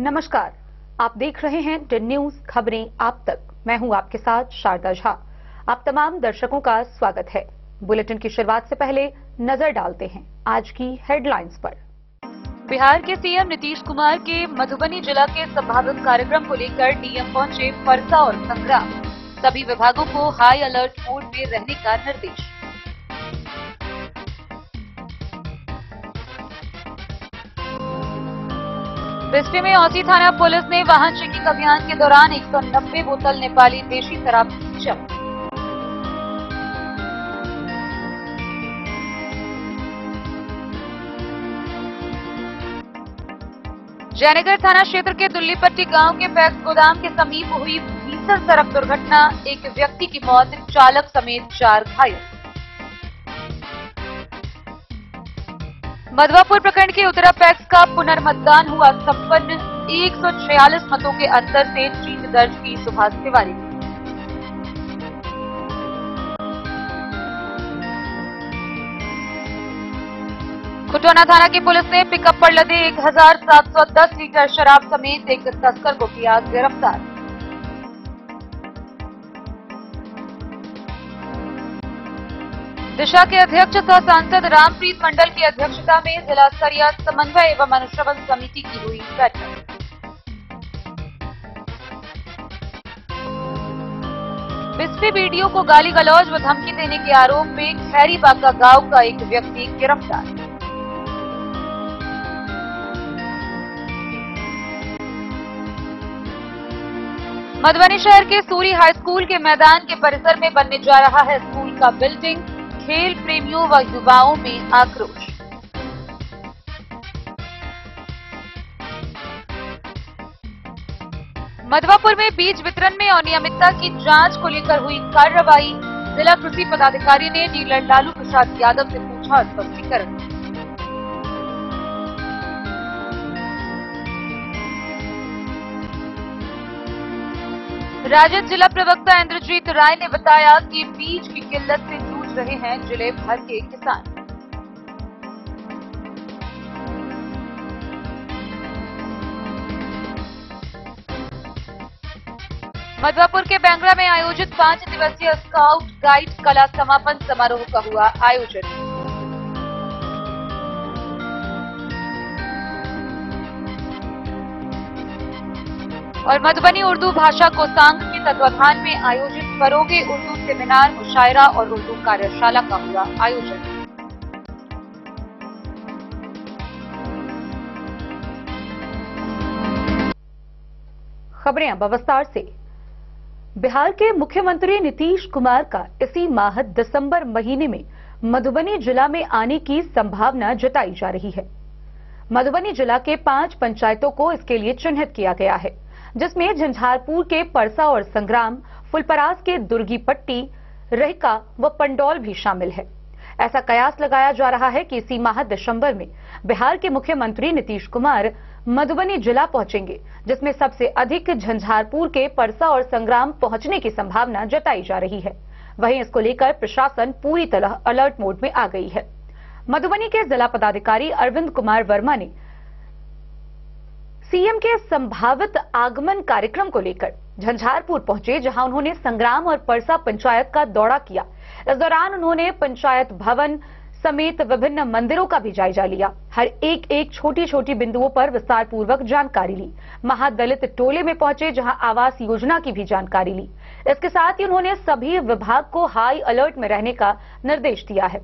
नमस्कार, आप देख रहे हैं टेन न्यूज खबरें आप तक। मैं हूं आपके साथ शारदा झा। आप तमाम दर्शकों का स्वागत है। बुलेटिन की शुरुआत से पहले नजर डालते हैं आज की हेडलाइंस पर। बिहार के सीएम नीतीश कुमार के मधुबनी जिला के संभावित कार्यक्रम को लेकर डीएम पहुंचे परसा और संग्राम। सभी विभागों को हाई अलर्ट मोड में रहने का निर्देश। बिस्फी में औसी थाना पुलिस ने वाहन चेकिंग अभियान के दौरान 190 बोतल नेपाली देशी शराब की जब्त। जयनगर थाना क्षेत्र के दुल्लीपट्टी गांव के पैक्स गोदाम के समीप हुई भीषण सड़क दुर्घटना, एक व्यक्ति की मौत, चालक समेत 4 घायल। मधवापुर प्रखंड के उत्तरा पैक्स का पुनर्मतदान हुआ संपन्न, 146 मतों के अंतर से जीत दर्ज की सुभाष तिवारी। खुटौना थाना की पुलिस ने पिकअप पर लदे 1710 लीटर शराब समेत एक तस्कर को किया गिरफ्तार। दिशा के अध्यक्ष सह सांसद रामप्रीत मंडल की अध्यक्षता में जिला स्तरीय समन्वय एवं अनुश्रवण समिति की हुई बैठक। बिस्फी बीडीओ को गाली गलौज व धमकी देने के आरोप में खैरीबागा गांव का एक व्यक्ति गिरफ्तार। मधुबनी शहर के सूरी हाई स्कूल के मैदान के परिसर में बनने जा रहा है स्कूल का बिल्डिंग। खेल प्रेमियों व युवाओं में आक्रोश। मधवापुर में बीज वितरण में अनियमितता की जांच को लेकर हुई कार्रवाई। जिला कृषि पदाधिकारी ने डीलर लालू प्रसाद यादव से पूछा स्पष्टीकरण। राजद जिला प्रवक्ता इंद्रजीत राय ने बताया कि बीज की किल्लत से जूझ रहे हैं जिले भर के किसान। मधवापुर के बैंगरा में आयोजित 5 दिवसीय स्काउट गाइड कला समापन समारोह का हुआ आयोजन। और मधुबनी उर्दू भाषा कोषांग के तत्वाधान में आयोजित फरोगे उर्दू सेमिनार, मुशायरा और उर्दू कार्यशाला का हुआ आयोजन। खबरें अब विस्तार से। बिहार के मुख्यमंत्री नीतीश कुमार का इसी माह दिसंबर महीने में मधुबनी जिला में आने की संभावना जताई जा रही है। मधुबनी जिला के 5 पंचायतों को इसके लिए चिन्हित किया गया है, जिसमें झंझारपुर के परसा और संग्राम, फुलपरास के दुर्गीपट्टी, रहका व पंडौल भी शामिल है। ऐसा कयास लगाया जा रहा है कि इसी माह दिसंबर में बिहार के मुख्यमंत्री नीतीश कुमार मधुबनी जिला पहुंचेंगे, जिसमें सबसे अधिक झंझारपुर के परसा और संग्राम पहुंचने की संभावना जताई जा रही है। वहीं इसको लेकर प्रशासन पूरी तरह अलर्ट मोड में आ गई है। मधुबनी के जिला पदाधिकारी अरविंद कुमार वर्मा ने सीएम के संभावित आगमन कार्यक्रम को लेकर झंझारपुर पहुंचे, जहां उन्होंने संग्राम और परसा पंचायत का दौरा किया। इस दौरान उन्होंने पंचायत भवन समेत विभिन्न मंदिरों का भी जायजा लिया। हर एक छोटी छोटी बिंदुओं पर विस्तार पूर्वक जानकारी ली। महादलित टोले में पहुंचे, जहां आवास योजना की भी जानकारी ली। इसके साथ ही उन्होंने सभी विभाग को हाई अलर्ट में रहने का निर्देश दिया है।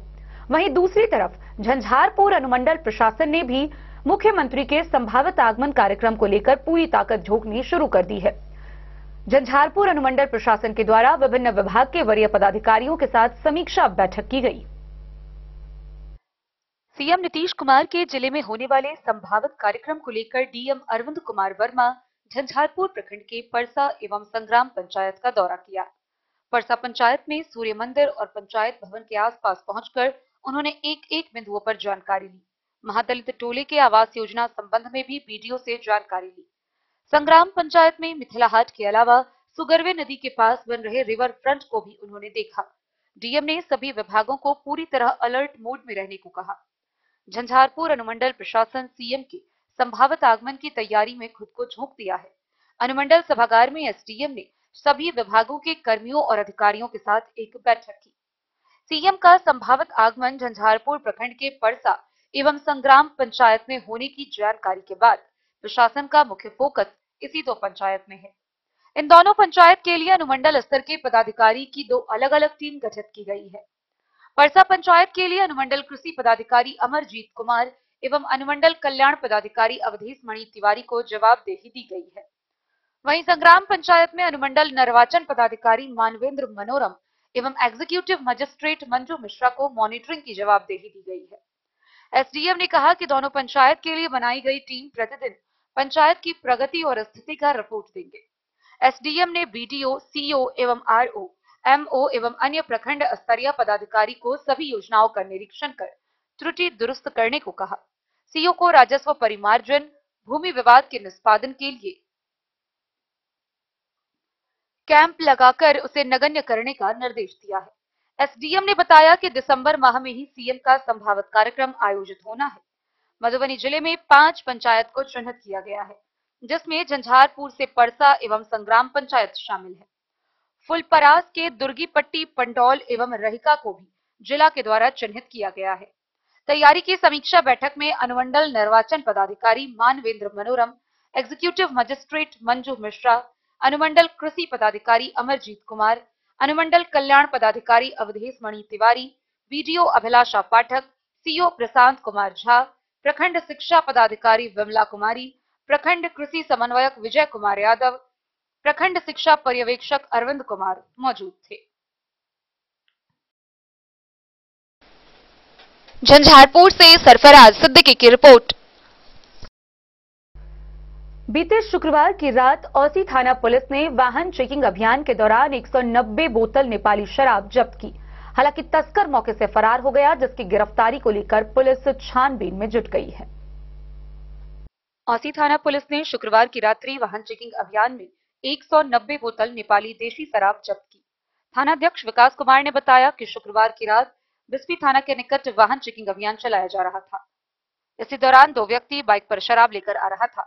वहीं दूसरी तरफ झंझारपुर अनुमंडल प्रशासन ने भी मुख्यमंत्री के संभावित आगमन कार्यक्रम को लेकर पूरी ताकत झोंकनी शुरू कर दी है। झंझारपुर अनुमंडल प्रशासन के द्वारा विभिन्न विभाग के वरीय पदाधिकारियों के साथ समीक्षा बैठक की गई। सीएम नीतीश कुमार के जिले में होने वाले संभावित कार्यक्रम को लेकर डीएम अरविंद कुमार वर्मा झंझारपुर प्रखंड के परसा एवं संग्राम पंचायत का दौरा किया। परसा पंचायत में सूर्य मंदिर और पंचायत भवन के आसपास पहुंचकर उन्होंने एक बिंदुओं पर जानकारी ली। महादलित टोले के आवास योजना संबंध में भी बीडीओ से जानकारी ली। संग्राम पंचायत में मिथिला हाट के अलावा सुगरवे नदी के पास बन रहे रिवर फ्रंट को भी उन्होंने देखा। डीएम ने सभी विभागों को पूरी तरह अलर्ट मोड में रहने को कहा। झंझारपुर अनुमंडल प्रशासन सीएम के संभावित आगमन की तैयारी में खुद को झोंक दिया है। अनुमंडल सभागार में एसडीएम ने सभी विभागों के कर्मियों और अधिकारियों के साथ एक बैठक की। सीएम का संभावित आगमन झंझारपुर प्रखंड के परसा एवं संग्राम पंचायत में होने की जानकारी के बाद प्रशासन का मुख्य फोकस इसी दो पंचायत में है। इन दोनों पंचायत के लिए अनुमंडल स्तर के पदाधिकारी की दो अलग अलग टीम गठित की गई है। परसा पंचायत के लिए अनुमंडल कृषि पदाधिकारी अमरजीत कुमार एवं अनुमंडल कल्याण पदाधिकारी अवधेश मणि तिवारी को जवाबदेही दी गई है। वहीं संग्राम पंचायत में अनुमंडल निर्वाचन पदाधिकारी मानवेंद्र मनोरम एवं एग्जीक्यूटिव मजिस्ट्रेट मंजू मिश्रा को मॉनिटरिंग की जवाबदेही दी गई है। एसडीएम ने कहा कि दोनों पंचायत के लिए बनाई गई टीम प्रतिदिन पंचायत की प्रगति और स्थिति का रिपोर्ट देंगे। एसडीएम ने बीडीओ, सीओ एवं आरओ, एमओ एवं अन्य प्रखंड स्तरीय पदाधिकारी को सभी योजनाओं का निरीक्षण कर त्रुटि दुरुस्त करने को कहा। सीओ को राजस्व परिमार्जन, भूमि विवाद के निष्पादन के लिए कैंप लगाकर उसे नगण्य करने का निर्देश दिया है। एसडीएम ने बताया कि दिसंबर माह में ही सीएम का संभावित कार्यक्रम आयोजित होना है। मधुबनी जिले में 5 पंचायत को चिन्हित किया गया है, जिसमें झंझारपुर से परसा एवं संग्राम पंचायत शामिल है। फुलपरास के दुर्गीपट्टी, पंडौल एवं रहिका को भी जिला के द्वारा चिन्हित किया गया है। तैयारी की समीक्षा बैठक में अनुमंडल निर्वाचन पदाधिकारी मानवेंद्र मनोरम, एग्जीक्यूटिव मजिस्ट्रेट मंजू मिश्रा, अनुमंडल कृषि पदाधिकारी अमरजीत कुमार, अनुमंडल कल्याण पदाधिकारी अवधेश मणि तिवारी, बीडीओ अभिलाषा पाठक, सीओ प्रशांत कुमार झा, प्रखंड शिक्षा पदाधिकारी विमला कुमारी, प्रखंड कृषि समन्वयक विजय कुमार यादव, प्रखंड शिक्षा पर्यवेक्षक अरविंद कुमार मौजूद थे। झंझारपुर से सरफराज सिद्दीकी की रिपोर्ट। बीते शुक्रवार की रात औसी थाना पुलिस ने वाहन चेकिंग अभियान के दौरान 190 बोतल नेपाली शराब जब्त की। हालांकि तस्कर मौके से फरार हो गया, जिसकी गिरफ्तारी को लेकर पुलिस छानबीन में जुट गई है। औसी थाना पुलिस ने शुक्रवार की रात्रि वाहन चेकिंग अभियान में 190 बोतल नेपाली देशी शराब जब्त की। थानाध्यक्ष विकास कुमार ने बताया कि शुक्रवार की रात बिस्फी थाना के निकट वाहन चेकिंग अभियान चलाया जा रहा था। इसी दौरान 2 व्यक्ति बाइक पर शराब लेकर आ रहा था।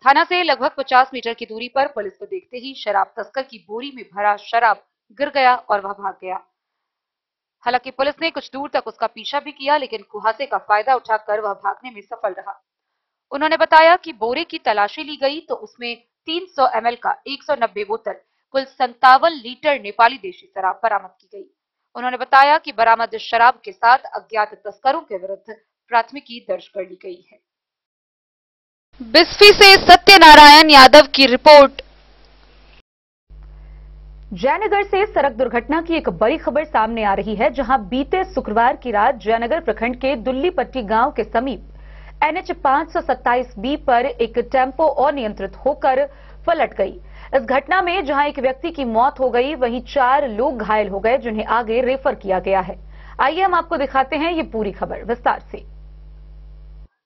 थाना से लगभग 50 मीटर की दूरी पर पुलिस को देखते ही शराब तस्कर की बोरी में भरा शराब गिर गया और वह भाग गया। हालांकि पुलिस ने कुछ दूर तक उसका पीछा भी किया, लेकिन कुहासे का फायदा उठाकर वह भागने में सफल रहा। उन्होंने बताया कि बोरे की तलाशी ली गई तो उसमें 300 ml का 190 बोतल कुल 57 लीटर नेपाली देशी शराब बरामद की गई। उन्होंने बताया कि बरामद शराब के साथ अज्ञात तस्करों के विरुद्ध प्राथमिकी दर्ज कर ली गई है। बिस्फी से सत्यनारायण यादव की रिपोर्ट। जयनगर से सड़क दुर्घटना की एक बड़ी खबर सामने आ रही है, जहां बीते शुक्रवार की रात जयनगर प्रखंड के दुल्लीपट्टी गांव के समीप NH 527B पर एक टेम्पो अनियंत्रित होकर पलट गई। इस घटना में जहां एक व्यक्ति की मौत हो गई, वहीं 4 लोग घायल हो गए, जिन्हें आगे रेफर किया गया है। आइए हम आपको दिखाते हैं ये पूरी खबर विस्तार से।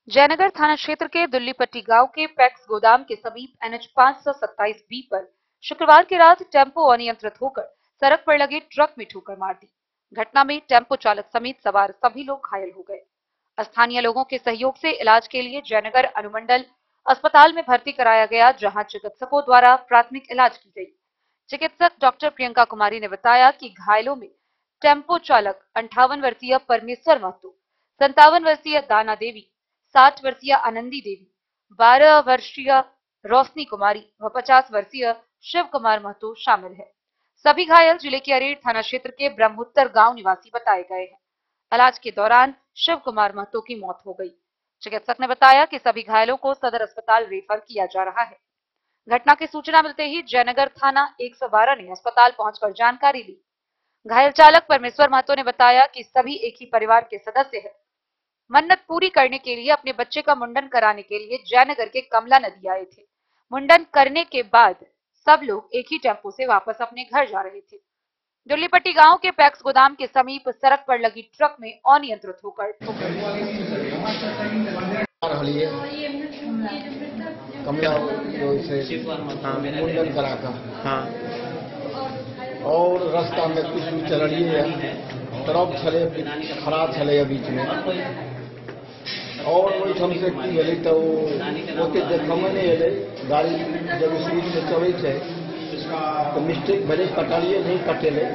जयनगर थाना क्षेत्र के दुल्लीपट्टी गांव के पैक्स गोदाम के समीप NH 527B पर शुक्रवार की रात टेम्पो अनियंत्रित होकर सड़क पर लगे ट्रक में ठोकर मार दी। घटना में टेम्पो चालक समेत सवार सभी लोग घायल हो गए। स्थानीय लोगों के सहयोग से इलाज के लिए जयनगर अनुमंडल अस्पताल में भर्ती कराया गया, जहां चिकित्सकों द्वारा प्राथमिक इलाज की गई। चिकित्सक डॉक्टर प्रियंका कुमारी ने बताया कि घायलों में टेम्पो चालक 58 वर्षीय परमेश्वर महतो, 57 वर्षीय दाना देवी, 60 वर्षीय आनंदी देवी, 12 वर्षीय रोशनी कुमारी व 50 वर्षीय शिव कुमार महतो शामिल है। सभी घायल जिले के अरेर थाना क्षेत्र के ब्रह्मोत्तर गांव निवासी बताए गए हैं। इलाज के दौरान शिव कुमार महतो की मौत हो गई। चिकित्सक ने बताया कि सभी घायलों को सदर अस्पताल रेफर किया जा रहा है। घटना की सूचना मिलते ही जयनगर थाना 112 ने अस्पताल पहुंचकर जानकारी ली। घायल चालक परमेश्वर महतो ने बताया कि सभी एक ही परिवार के सदस्य हैं। मन्नत पूरी करने के लिए अपने बच्चे का मुंडन कराने के लिए जयनगर के कमला नदी आए थे। मुंडन करने के बाद सब लोग एक ही टेम्पो से वापस अपने घर जा रहे थे। दुल्लीपट्टी गांव के पैक्स गोदाम के समीप सड़क पर लगी ट्रक में अनियंत्रित होकर कमला मुंडन कराकर और रास्ता में कुछ चलिए ट्रक चले खड़ा चले बीच में और ओहिठाम से की भेलै तऽ ओ ओते देखयमे नहि एलै। गाड़ी जब स्पीडमे चलै छै तऽ मिस्टेक भेलै, कटलियै नहीं कटेलै,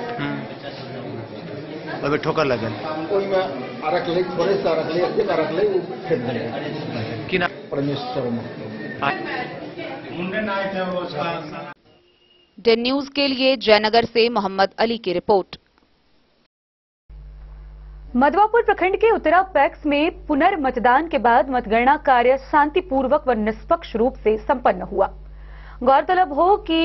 ओहिमे ठोकर लगल। ओहिमे अरकलै, थोड़े से अरकलै, एतेक अरकलै वो फेर भेलै। की नाम? परमेश्वर डे न्यूज के लिए जयनगर से मोहम्मद अली की रिपोर्ट। मधवापुर प्रखंड के उत्तरा पैक्स में पुनर्मतदान के बाद मतगणना कार्य शांतिपूर्वक व निष्पक्ष रूप से संपन्न हुआ। गौरतलब हो कि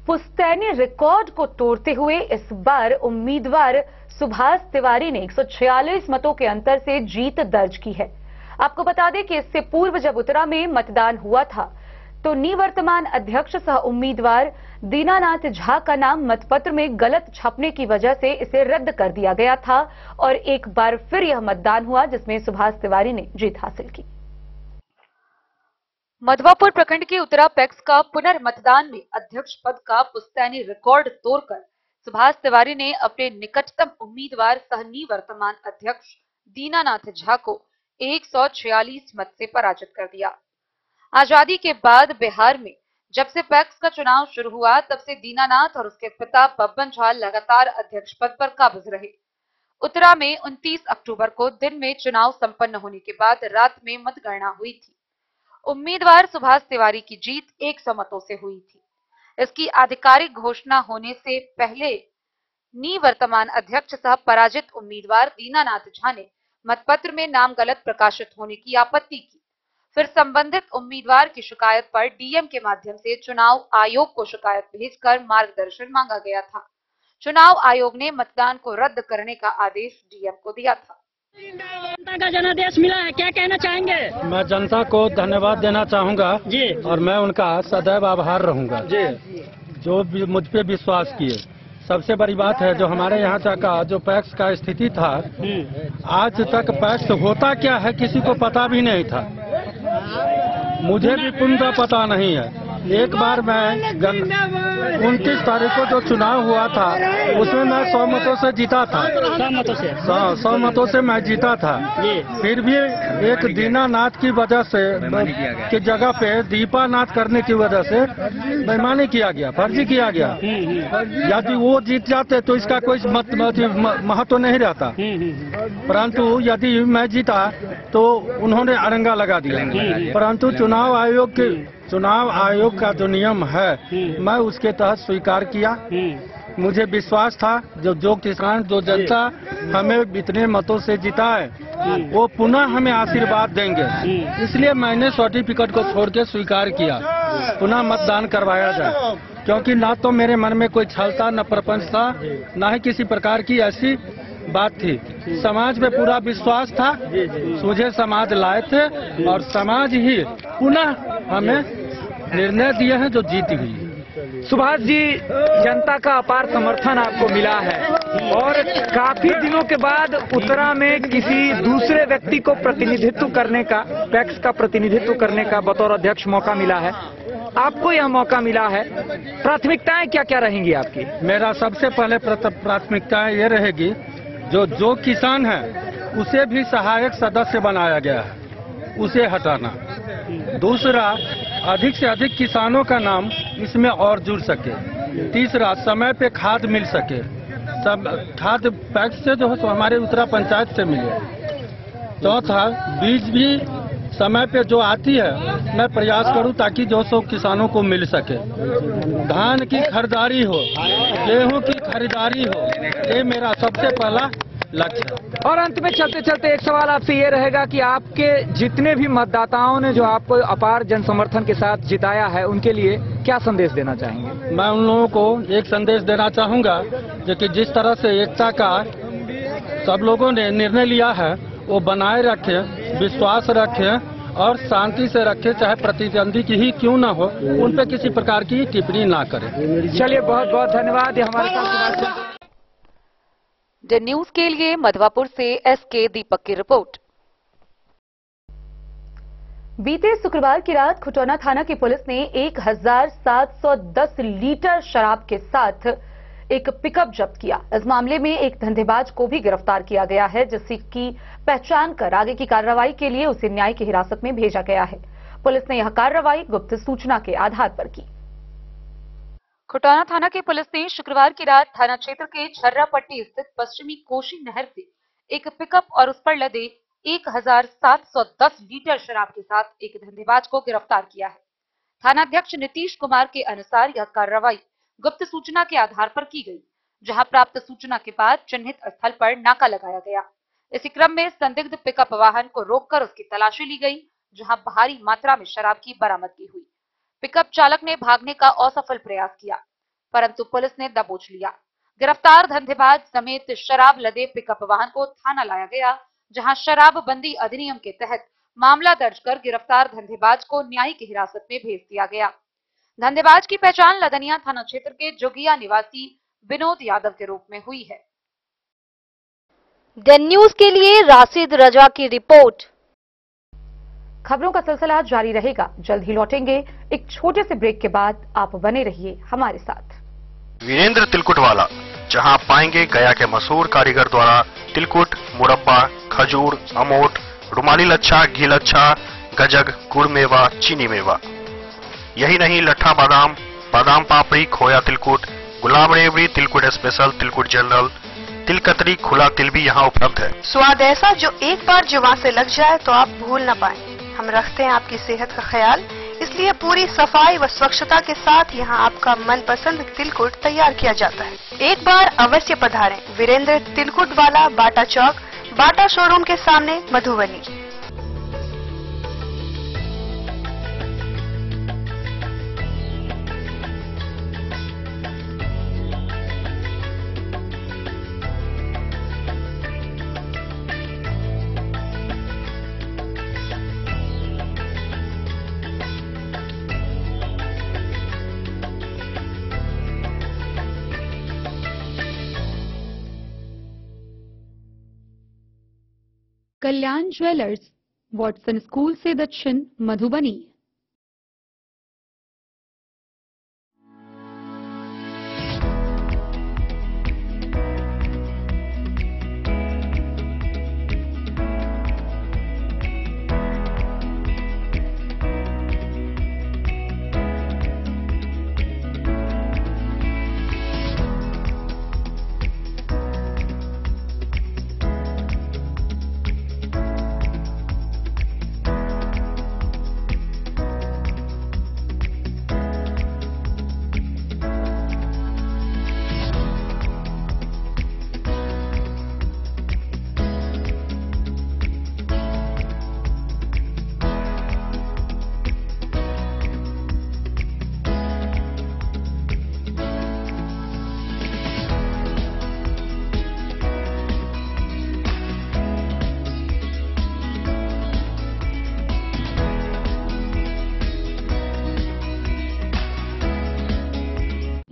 पुश्तैनी रिकॉर्ड को तोड़ते हुए इस बार उम्मीदवार सुभाष तिवारी ने 146 मतों के अंतर से जीत दर्ज की है। आपको बता दें कि इससे पूर्व जब उत्तरा में मतदान हुआ था तो निवर्तमान अध्यक्ष सह उम्मीदवार दीनानाथ झा का नाम मतपत्र में गलत छपने की वजह से इसे रद्द कर दिया गया था और एक बार फिर यह मतदान हुआ जिसमें सुभाष तिवारी ने जीत हासिल की। मधवापुर प्रखंड के उत्तरा पैक्स का पुनर्मतदान में अध्यक्ष पद का पुश्तैनी रिकॉर्ड तोड़कर सुभाष तिवारी ने अपने निकटतम उम्मीदवार सह निवर्तमान अध्यक्ष दीनानाथ झा को 146 मत से पराजित कर दिया। आजादी के बाद बिहार में जब से पैक्स का चुनाव शुरू हुआ तब से दीनानाथ और उसके पिता बब्बन झा लगातार अध्यक्ष पद पर काबिज रहे। उत्तरा में 29 अक्टूबर को दिन में चुनाव संपन्न होने के बाद रात में मतगणना हुई थी। उम्मीदवार सुभाष तिवारी की जीत 100 मतों से हुई थी। इसकी आधिकारिक घोषणा होने से पहले निवर्तमान अध्यक्ष सह पराजित उम्मीदवार दीनानाथ झा ने मतपत्र में नाम गलत प्रकाशित होने की आपत्ति की। फिर संबंधित उम्मीदवार की शिकायत पर डीएम के माध्यम से चुनाव आयोग को शिकायत भेजकर मार्गदर्शन मांगा गया था। चुनाव आयोग ने मतदान को रद्द करने का आदेश डीएम को दिया था। जनता का जनादेश मिला है, क्या कहना चाहेंगे? मैं जनता को धन्यवाद देना चाहूँगा जी, और मैं उनका सदैव आभार रहूँगा जी, जो मुझ पे विश्वास किए। सबसे बड़ी बात है जो हमारे यहाँ का जो पैक्स का स्थिति था, आज तक पैक्स होता क्या है किसी को पता भी नहीं था। मुझे भी पूर्णतः पता नहीं है। एक बार मैं 29 तारीख को जो चुनाव हुआ था उसमें मैं 100 मतों से जीता था। 100 मतों से मैं जीता था। फिर भी एक दीनानाथ की वजह से की जगह पे दीपानाथ करने की वजह से बेईमानी किया गया, फर्जी किया गया। यदि वो जीत जाते तो इसका कोई महत्व नहीं रहता, परंतु यदि मैं जीता तो उन्होंने अरंगा लगा दिया। परंतु चुनाव आयोग का जो नियम है मैं उसके तहत स्वीकार किया। मुझे विश्वास था जो किसान जो जनता हमें इतने मतों से जिताए वो पुनः हमें आशीर्वाद देंगे, इसलिए मैंने सर्टिफिकेट को छोड़ के स्वीकार किया पुनः मतदान करवाया जाए। क्योंकि ना तो मेरे मन में कोई छल था, न प्रपंच था, न ही किसी प्रकार की ऐसी बात थी। समाज पे पूरा विश्वास था, मुझे समाज लाए थे और समाज ही पुनः हमें निर्णय दिए हैं जो जीत हुई। सुभाष जी, जनता का अपार समर्थन आपको मिला है और काफी दिनों के बाद उत्तरा में किसी दूसरे व्यक्ति को प्रतिनिधित्व करने का, पैक्स का प्रतिनिधित्व करने का बतौर अध्यक्ष मौका मिला है। आपको यह मौका मिला है, प्राथमिकताएं क्या क्या रहेंगी आपकी? मेरा सबसे पहले प्राथमिकताएं ये रहेगी जो किसान है उसे भी सहायक सदस्य बनाया गया है, उसे हटाना। दूसरा, अधिक से अधिक किसानों का नाम इसमें और जुड़ सके। तीसरा, समय पे खाद मिल सके, सब खाद पैक्स से जो है तो हमारे उत्तरा पंचायत से मिले। चौथा, बीज भी समय पे जो आती है मैं प्रयास करूं ताकि जो सो किसानों को मिल सके। धान की खरीदारी हो, गेहूं की खरीदारी हो, ये मेरा सबसे पहला लक्ष्य है। और अंत में चलते चलते एक सवाल आपसे ये रहेगा कि आपके जितने भी मतदाताओं ने जो आपको अपार जन समर्थन के साथ जिताया है उनके लिए क्या संदेश देना चाहेंगे? मैं उन लोगों को एक संदेश देना चाहूंगा जो कि जिस तरह से एकता का सब लोगों ने निर्णय लिया है वो बनाए रखें, विश्वास रखें और शांति से रखें, चाहे प्रतिद्वंदी की ही क्यों ना हो, उन पे किसी प्रकार की टिप्पणी ना करें। चलिए, बहुत बहुत धन्यवाद। हमारे साथ डे न्यूज के लिए मधवापुर से एसके दीपक की रिपोर्ट। बीते शुक्रवार की रात खुटौना थाना की पुलिस ने 1710 लीटर शराब के साथ एक पिकअप जब्त किया। इस मामले में एक धंधेबाज को भी गिरफ्तार किया गया है, जिसकी पहचान कर आगे की कार्रवाई के लिए उसे न्यायिक हिरासत में भेजा गया है। पुलिस ने यह कार्रवाई गुप्त सूचना के आधार पर की। खुटाना थाना की पुलिस ने शुक्रवार की रात थाना क्षेत्र के छर्रापट्टी स्थित पश्चिमी कोशी नहर से एक पिकअप और उस पर लदे 1710 लीटर शराब के साथ एक धंधेबाज को गिरफ्तार किया है। थानाध्यक्ष नीतीश कुमार के अनुसार यह कार्रवाई गुप्त सूचना के आधार पर की गई, जहां प्राप्त सूचना के बाद चिन्हित स्थल पर नाका लगाया गया। इसी क्रम में संदिग्ध पिकअप वाहन को रोककर उसकी तलाशी ली गई, जहां भारी मात्रा में शराब की बरामदगी हुई। पिकअप चालक ने भागने का असफल प्रयास किया, परंतु पुलिस ने दबोच लिया। गिरफ्तार धंधेबाज समेत शराब लदे पिकअप वाहन को थाना लाया गया, जहां शराबबंदी अधिनियम के तहत मामला दर्ज कर गिरफ्तार धंधेबाज को न्यायिक हिरासत में भेज दिया गया। धंधेबाज की पहचान लदनिया थाना क्षेत्र के जोगिया निवासी विनोद यादव के रूप में हुई है। देन न्यूज के लिए राशिद रजा की रिपोर्ट। खबरों का सिलसिला जारी रहेगा, जल्द ही लौटेंगे एक छोटे से ब्रेक के बाद। आप बने रहिए हमारे साथ। वीरेंद्र तिलकुट वाला, जहां पाएंगे गया के मशहूर कारीगर द्वारा तिलकुट, मुरब्बा, खजूर, अमोट, रुमाली लच्छा, घी लच्छा, गजग, गुड़ मेवा, चीनी मेवा। यही नहीं, लट्ठा बादाम, बादाम पापड़ी, खोया तिलकुट, गुलाब रेवड़ी, तिलकुट स्पेशल, तिलकुट जनरल, तिलकतरी, खुला तिल भी यहाँ उपलब्ध है। स्वाद ऐसा जो एक बार जुबान से लग जाए तो आप भूल न पाए। हम रखते हैं आपकी सेहत का ख्याल, इसलिए पूरी सफाई व स्वच्छता के साथ यहाँ आपका मनपसंद तिलकुट तैयार किया जाता है। एक बार अवश्य पधारें वीरेंद्र तिलकुट वाला, बाटा चौक, बाटा शोरूम के सामने, मधुबनी। कल्याण ज्वेलर्स, वॉटसन स्कूल से दक्षिण, मधुबनी।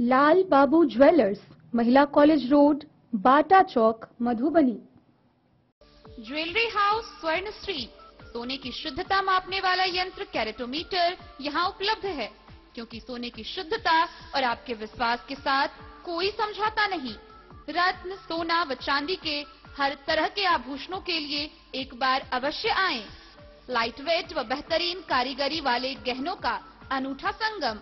लाल बाबू ज्वेलर्स, महिला कॉलेज रोड, बाटा चौक, मधुबनी। ज्वेलरी हाउस स्वर्ण श्री, सोने की शुद्धता मापने वाला यंत्र कैरेटोमीटर यहाँ उपलब्ध है, क्योंकि सोने की शुद्धता और आपके विश्वास के साथ कोई समझौता नहीं। रत्न, सोना व चांदी के हर तरह के आभूषणों के लिए एक बार अवश्य आएं। लाइट वेट व बेहतरीन कारीगरी वाले गहनों का अनूठा संगम।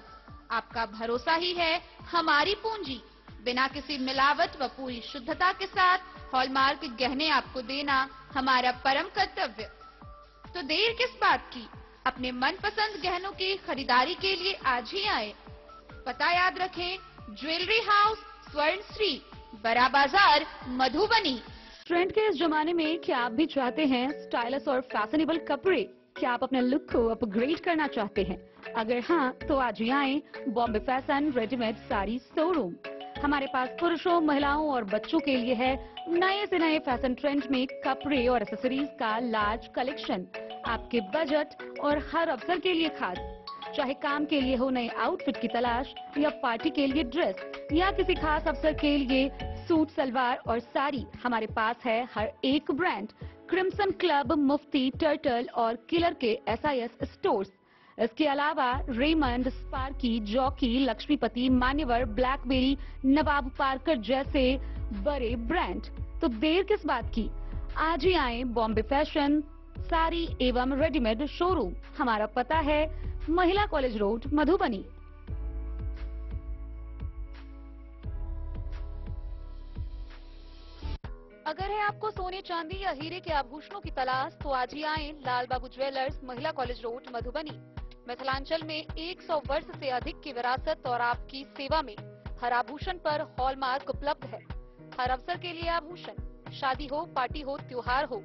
आपका भरोसा ही है हमारी पूंजी। बिना किसी मिलावट व पूरी शुद्धता के साथ हॉलमार्क गहने आपको देना हमारा परम कर्तव्य। तो देर किस बात की, अपने मनपसंद गहनों की खरीदारी के लिए आज ही आए। पता याद रखें, ज्वेलरी हाउस स्वर्ण श्री, बड़ा बाजार, मधुबनी। ट्रेंड के इस जमाने में क्या आप भी चाहते हैं स्टाइलिश और फैशनेबल कपड़े? क्या आप अपने लुक को अपग्रेड करना चाहते हैं? अगर हाँ, तो आज ही आए Bombay fashion readymade sari showroom. हमारे पास पुरुषों, महिलाओं और बच्चों के लिए है नए से नए फैशन ट्रेंड में कपड़े और एक्सेसरीज का लार्ज कलेक्शन। आपके बजट और हर अवसर के लिए खास, चाहे काम के लिए हो नए आउटफिट की तलाश, या पार्टी के लिए ड्रेस, या किसी खास अवसर के लिए सूट, सलवार और साड़ी, हमारे पास है हर एक ब्रांड। क्रिम्सन क्लब, मुफ्ती, टर्टल और किलर के SIS स्टोर्स। इसके अलावा रेमंड, स्पार्की, जॉकी, लक्ष्मीपति, मान्यवर, ब्लैकबेरी, नवाब पार्कर जैसे बड़े ब्रांड। तो देर किस बात की, आज ही आए बॉम्बे फैशन साड़ी एवं रेडीमेड शोरूम। हमारा पता है महिला कॉलेज रोड, मधुबनी। अगर है आपको सोने, चांदी या हीरे के आभूषणों की तलाश, तो आज ही आए लाल बाबू ज्वेलर्स, महिला कॉलेज रोड, मधुबनी। मिथिलांचल में 100 वर्ष से अधिक की विरासत और आपकी सेवा में हर आभूषण पर हॉलमार्क उपलब्ध है। हर अवसर के लिए आभूषण, शादी हो, पार्टी हो, त्योहार हो,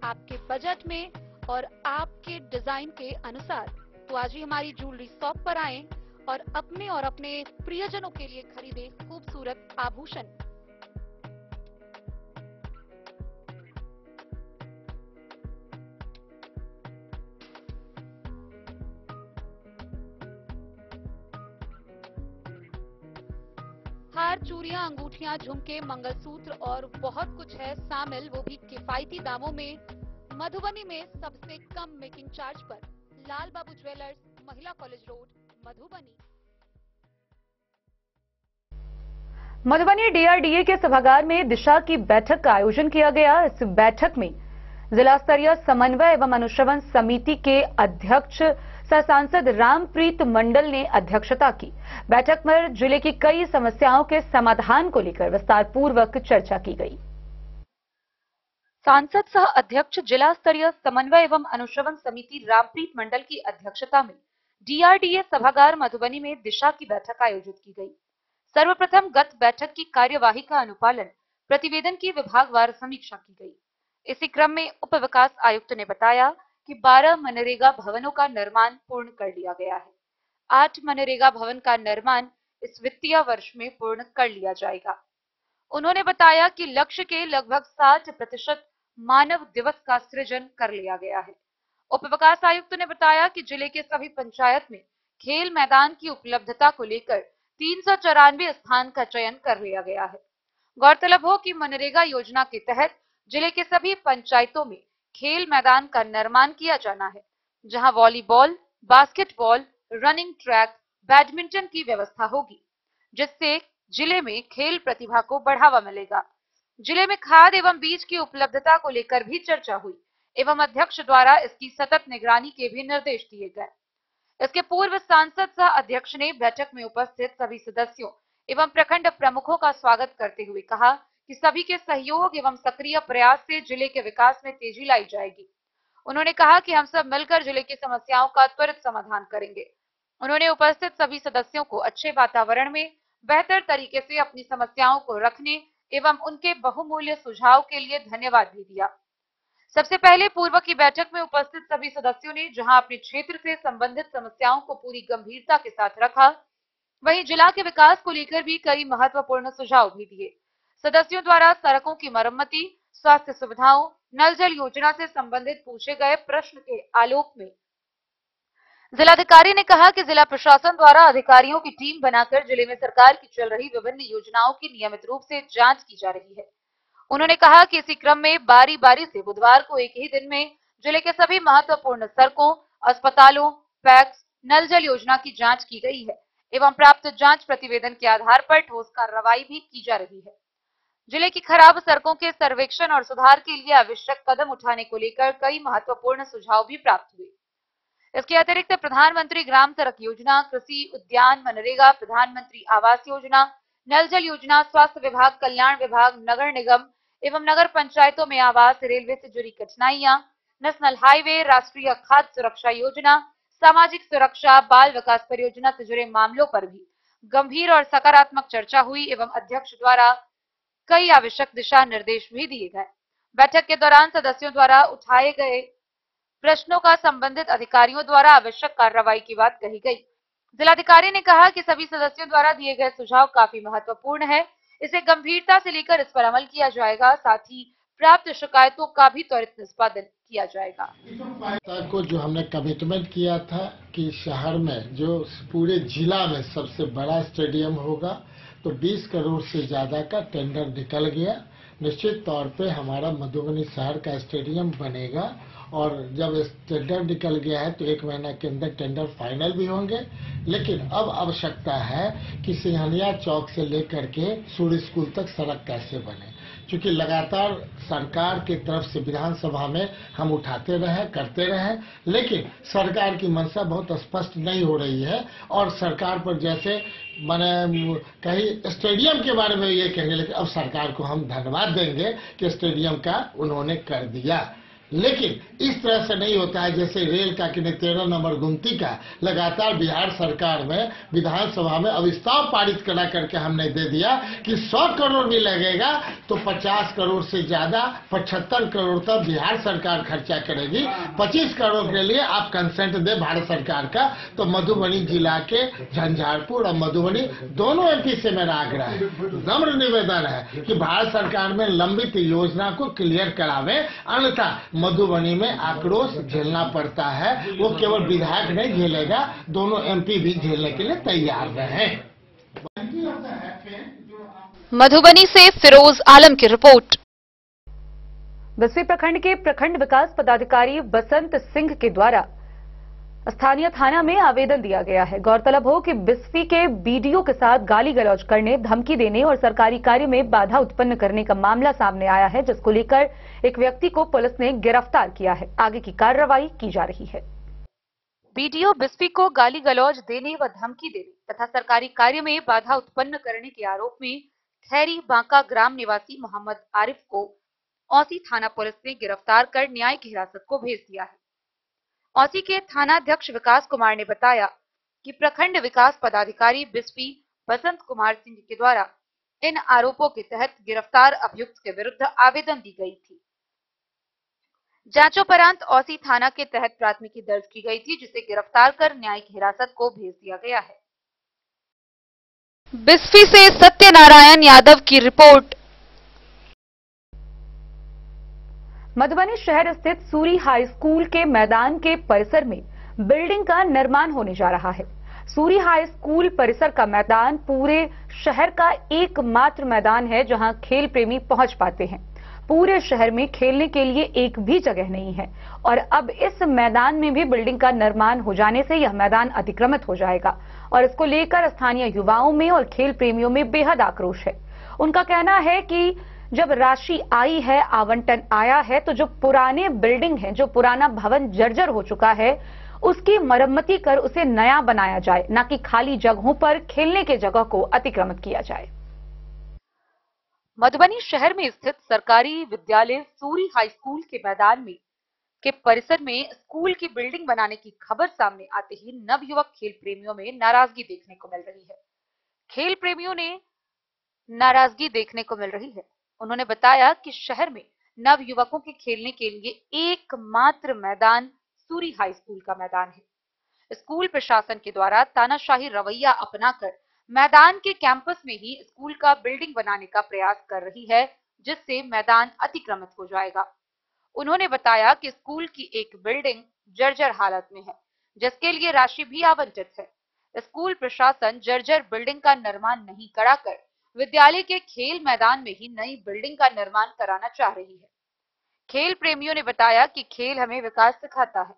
आपके बजट में और आपके डिजाइन के अनुसार। तो आज ही हमारी ज्वेलरी शॉप पर आएं और अपने प्रियजनों के लिए खरीदें खूबसूरत आभूषण। हार, चूड़ियां, अंगूठियां, झुमके, मंगलसूत्र और बहुत कुछ है शामिल, वो भी किफायती दामों में। मधुबनी में सबसे कम मेकिंग चार्ज पर लाल बाबू ज्वेलर्स, महिला college road, Madhubani. Madhubani DRDA के सभागार में दिशा की बैठक का आयोजन किया गया। इस बैठक में जिला स्तरीय समन्वय एवं अनुश्रवण समिति के अध्यक्ष सह सांसद रामप्रीत मंडल ने अध्यक्षता की। बैठक में जिले की कई समस्याओं के समाधान को लेकर विस्तार पूर्वक चर्चा की गई। सांसद सह अध्यक्ष जिला स्तरीय समन्वय एवं अनुश्रवण समिति रामप्रीत मंडल की अध्यक्षता में डीआरडीए सभागार मधुबनी में दिशा की बैठक आयोजित की गई। सर्वप्रथम गत बैठक की कार्यवाही का अनुपालन, प्रतिवेदन की विभागवार समीक्षा की गई। इसी क्रम में उप विकास आयुक्त ने बताया कि 12 मनरेगा भवनों का निर्माण पूर्ण कर लिया गया है। 8 मनरेगा भवन का निर्माण इस वित्तीय वर्ष में पूर्ण कर लिया जाएगा। उन्होंने बताया कि लक्ष्य के लगभग 60% मानव दिवस का सृजन कर लिया गया है। उप विकास आयुक्त ने बताया कि जिले के सभी पंचायत में खेल मैदान की उपलब्धता को लेकर 394 स्थान का चयन कर लिया गया है। गौरतलब हो कि मनरेगा योजना के तहत जिले के सभी पंचायतों में खेल मैदान का निर्माण किया जाना है, जहां volleyball, basketball, running track, badminton की व्यवस्था होगी, जिससे जिले में खेल प्रतिभा को बढ़ावा मिलेगा। जिले में खाद एवं बीज की उपलब्धता को लेकर भी चर्चा हुई एवं अध्यक्ष द्वारा इसकी सतत निगरानी के भी निर्देश दिए गए। इसके पूर्व सांसद सह अध्यक्ष ने बैठक में उपस्थित सभी सदस्यों एवं प्रखंड प्रमुखों का स्वागत करते हुए कहा कि सभी के सहयोग एवं सक्रिय प्रयास से जिले के विकास में तेजी लाई जाएगी। उन्होंने कहा कि हम सब मिलकर जिले की समस्याओं का त्वरित समाधान करेंगे। उन्होंने उपस्थित सभी सदस्यों को अच्छे वातावरण में बेहतर तरीके से अपनी समस्याओं को रखने एवं उनके बहुमूल्य सुझाव के लिए धन्यवाद भी दिया। सबसे पहले पूर्व की बैठक में उपस्थित सभी सदस्यों ने जहां अपने क्षेत्र से संबंधित समस्याओं को पूरी गंभीरता के साथ रखा, वहीं जिला के विकास को लेकर भी कई महत्वपूर्ण सुझाव भी दिए। सदस्यों द्वारा सड़कों की मरम्मति, स्वास्थ्य सुविधाओं, नल जल योजना से संबंधित पूछे गए प्रश्न के आलोक में जिलाधिकारी ने कहा कि जिला प्रशासन द्वारा अधिकारियों की टीम बनाकर जिले में सरकार की चल रही विभिन्न योजनाओं की नियमित रूप से जांच की जा रही है। उन्होंने कहा कि इसी क्रम में बारी बारी से बुधवार को एक ही दिन में जिले के सभी महत्वपूर्ण सड़कों, अस्पतालों, पैक्स, नल जल योजना की जांच की गई है एवं प्राप्त जांच प्रतिवेदन के आधार पर ठोस कार्रवाई भी की जा रही है। जिले की खराब सड़कों के सर्वेक्षण और सुधार के लिए आवश्यक कदम उठाने को लेकर कई महत्वपूर्ण सुझाव भी प्राप्त हुए। इसके अतिरिक्त प्रधानमंत्री ग्राम सड़क योजना, कृषि उद्यान, मनरेगा, प्रधानमंत्री आवास योजना, नल जल योजना, स्वास्थ्य विभाग, कल्याण विभाग, नगर निगम एवं नगर पंचायतों में आवास, रेलवे से जुड़ी कठिनाइयां, नेशनल हाईवे, राष्ट्रीय खाद्य सुरक्षा योजना, सामाजिक सुरक्षा, बाल विकास परियोजना से जुड़े मामलों पर भी गंभीर और सकारात्मक चर्चा हुई एवं अध्यक्ष द्वारा कई आवश्यक दिशा निर्देश भी दिए गए। बैठक के दौरान सदस्यों द्वारा उठाए गए प्रश्नों का संबंधित अधिकारियों द्वारा आवश्यक कार्रवाई की बात कही गई। जिलाधिकारी ने कहा कि सभी सदस्यों द्वारा दिए गए सुझाव काफी महत्वपूर्ण है, इसे गंभीरता से लेकर इस पर अमल किया जाएगा, साथ ही प्राप्त शिकायतों का भी त्वरित निष्पादन किया जाएगा। को जो हमने कमिटमेंट किया था कि शहर में जो पूरे जिला में सबसे बड़ा स्टेडियम होगा, तो 20 करोड़ से ज्यादा का टेंडर निकल गया। निश्चित तौर पे हमारा मधुबनी शहर का स्टेडियम बनेगा और जब टेंडर निकल गया है तो 1 महीना के अंदर टेंडर फाइनल भी होंगे। लेकिन अब आवश्यकता है कि सिंघनिया चौक से लेकर के सूर्य स्कूल तक सड़क कैसे बने, क्योंकि लगातार सरकार की तरफ से विधानसभा में हम उठाते रहे, करते रहे, लेकिन सरकार की मंशा बहुत स्पष्ट नहीं हो रही है। और सरकार पर जैसे मैंने कहीं स्टेडियम के बारे में ये कहने लगे, अब सरकार को हम धन्यवाद देंगे कि स्टेडियम का उन्होंने कर दिया। लेकिन इस तरह से नहीं होता है जैसे रेल का कि 13 नंबर गुमती का लगातार बिहार सरकार में विधानसभा में अविस्ताव पारित करा करके हमने दे दिया कि 100 करोड़ भी लगेगा तो 50 करोड़ से ज्यादा 75 करोड़ तक बिहार सरकार खर्चा करेगी। 25 करोड़ के लिए आप कंसेंट दे भारत सरकार का। तो मधुबनी जिला के झंझारपुर और मधुबनी दोनों एमपी से मेरा आग्रह है, नम्र निवेदन है कि भारत सरकार में लंबित योजना को क्लियर करावे, अन्यथा मधुबनी में आक्रोश झेलना पड़ता है। वो केवल विधायक नहीं झेलेगा, दोनों एमपी भी झेलने के लिए तैयार रहे। मधुबनी से फिरोज आलम की रिपोर्ट। बिस्फी प्रखंड के प्रखंड विकास पदाधिकारी बसंत सिंह के द्वारा स्थानीय थाना में आवेदन दिया गया है। गौरतलब हो कि बिस्फी के बीडीओ के साथ गाली गलौज करने, धमकी देने और सरकारी कार्य में बाधा उत्पन्न करने का मामला सामने आया है, जिसको लेकर एक व्यक्ति को पुलिस ने गिरफ्तार किया है। आगे की कार्रवाई की जा रही है। बीडीओ बिस्फी को गाली गलौज देने व धमकी देने तथा सरकारी कार्य में बाधा उत्पन्न करने के आरोप में खैरी बांका ग्राम निवासी मोहम्मद आरिफ को औसी थाना पुलिस ने गिरफ्तार कर न्यायिक हिरासत को भेज दिया है। औसी के थानाध्यक्ष विकास कुमार ने बताया कि प्रखंड विकास पदाधिकारी बिस्फी बसंत कुमार सिंह के द्वारा इन आरोपों के तहत गिरफ्तार अभियुक्त के विरुद्ध आवेदन दी गई थी। जांचोपरांत औसी थाना के तहत प्राथमिकी दर्ज की गई थी, जिसे गिरफ्तार कर न्यायिक हिरासत को भेज दिया गया है। बिस्फी से सत्यनारायण यादव की रिपोर्ट। मधुबनी शहर स्थित सूरी हाई स्कूल के मैदान के परिसर में बिल्डिंग का निर्माण होने जा रहा है। सूरी हाई स्कूल परिसर का मैदान पूरे शहर का एकमात्र मैदान है जहां खेल प्रेमी पहुंच पाते हैं। पूरे शहर में खेलने के लिए एक भी जगह नहीं है और अब इस मैदान में भी बिल्डिंग का निर्माण हो जाने से यह मैदान अतिक्रमित हो जाएगा और इसको लेकर स्थानीय युवाओं में और खेल प्रेमियों में बेहद आक्रोश है। उनका कहना है कि जब राशि आई है, आवंटन आया है, तो जो पुराने बिल्डिंग है, जो पुराना भवन जर्जर हो चुका है, उसकी मरम्मती कर उसे नया बनाया जाए, न कि खाली जगहों पर खेलने के जगह को अतिक्रमित किया जाए। मधुबनी शहर में स्थित सरकारी विद्यालय सूरी हाई स्कूल के मैदान में के परिसर में स्कूल की बिल्डिंग बनाने की खबर सामने आते ही नवयुवक खेल प्रेमियों में नाराजगी देखने को मिल रही है। खेल प्रेमियों ने नाराजगी देखने को मिल रही है। उन्होंने बताया कि शहर में नवयुवकों के खेलने के लिए एकमात्र मैदान सूरी हाई स्कूल का मैदान है। स्कूल प्रशासन के द्वारा तानाशाही रवैया अपनाकर मैदान के कैंपस में ही स्कूल का बिल्डिंग बनाने का प्रयास कर रही है, जिससे मैदान अतिक्रमित हो जाएगा। उन्होंने बताया कि स्कूल की एक बिल्डिंग जर्जर हालत में है, जिसके लिए राशि भी आवंटित है। स्कूल प्रशासन जर्जर बिल्डिंग का निर्माण नहीं कराकर विद्यालय के खेल मैदान में ही नई बिल्डिंग का निर्माण कराना चाह रही है। खेल प्रेमियों ने बताया कि खेल हमें विकास सिखाता है,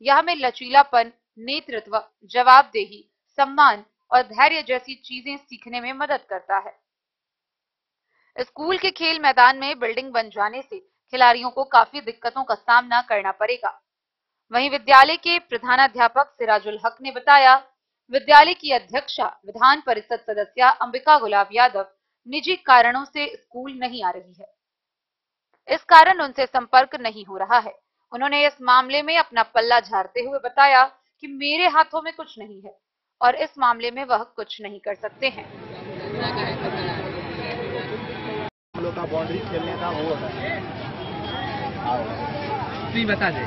यह हमें लचीलापन, नेतृत्व, जवाबदेही, सम्मान और धैर्य जैसी चीजें सीखने में मदद करता है। स्कूल के खेल मैदान में बिल्डिंग बन जाने से खिलाड़ियों को काफी दिक्कतों का सामना करना पड़ेगा। वहीं विद्यालय के प्रधानाध्यापक सिराजुल हक ने बताया, विद्यालय की अध्यक्षा विधान परिषद सदस्य अंबिका गुलाब यादव निजी कारणों से स्कूल नहीं आ रही है, इस कारण उनसे संपर्क नहीं हो रहा है। उन्होंने इस मामले में अपना पल्ला झाड़ते हुए बताया कि मेरे हाथों में कुछ नहीं है और इस मामले में वह कुछ नहीं कर सकते हैं। हम लोग का बाउंड्री खेलने का वो है, बता दें।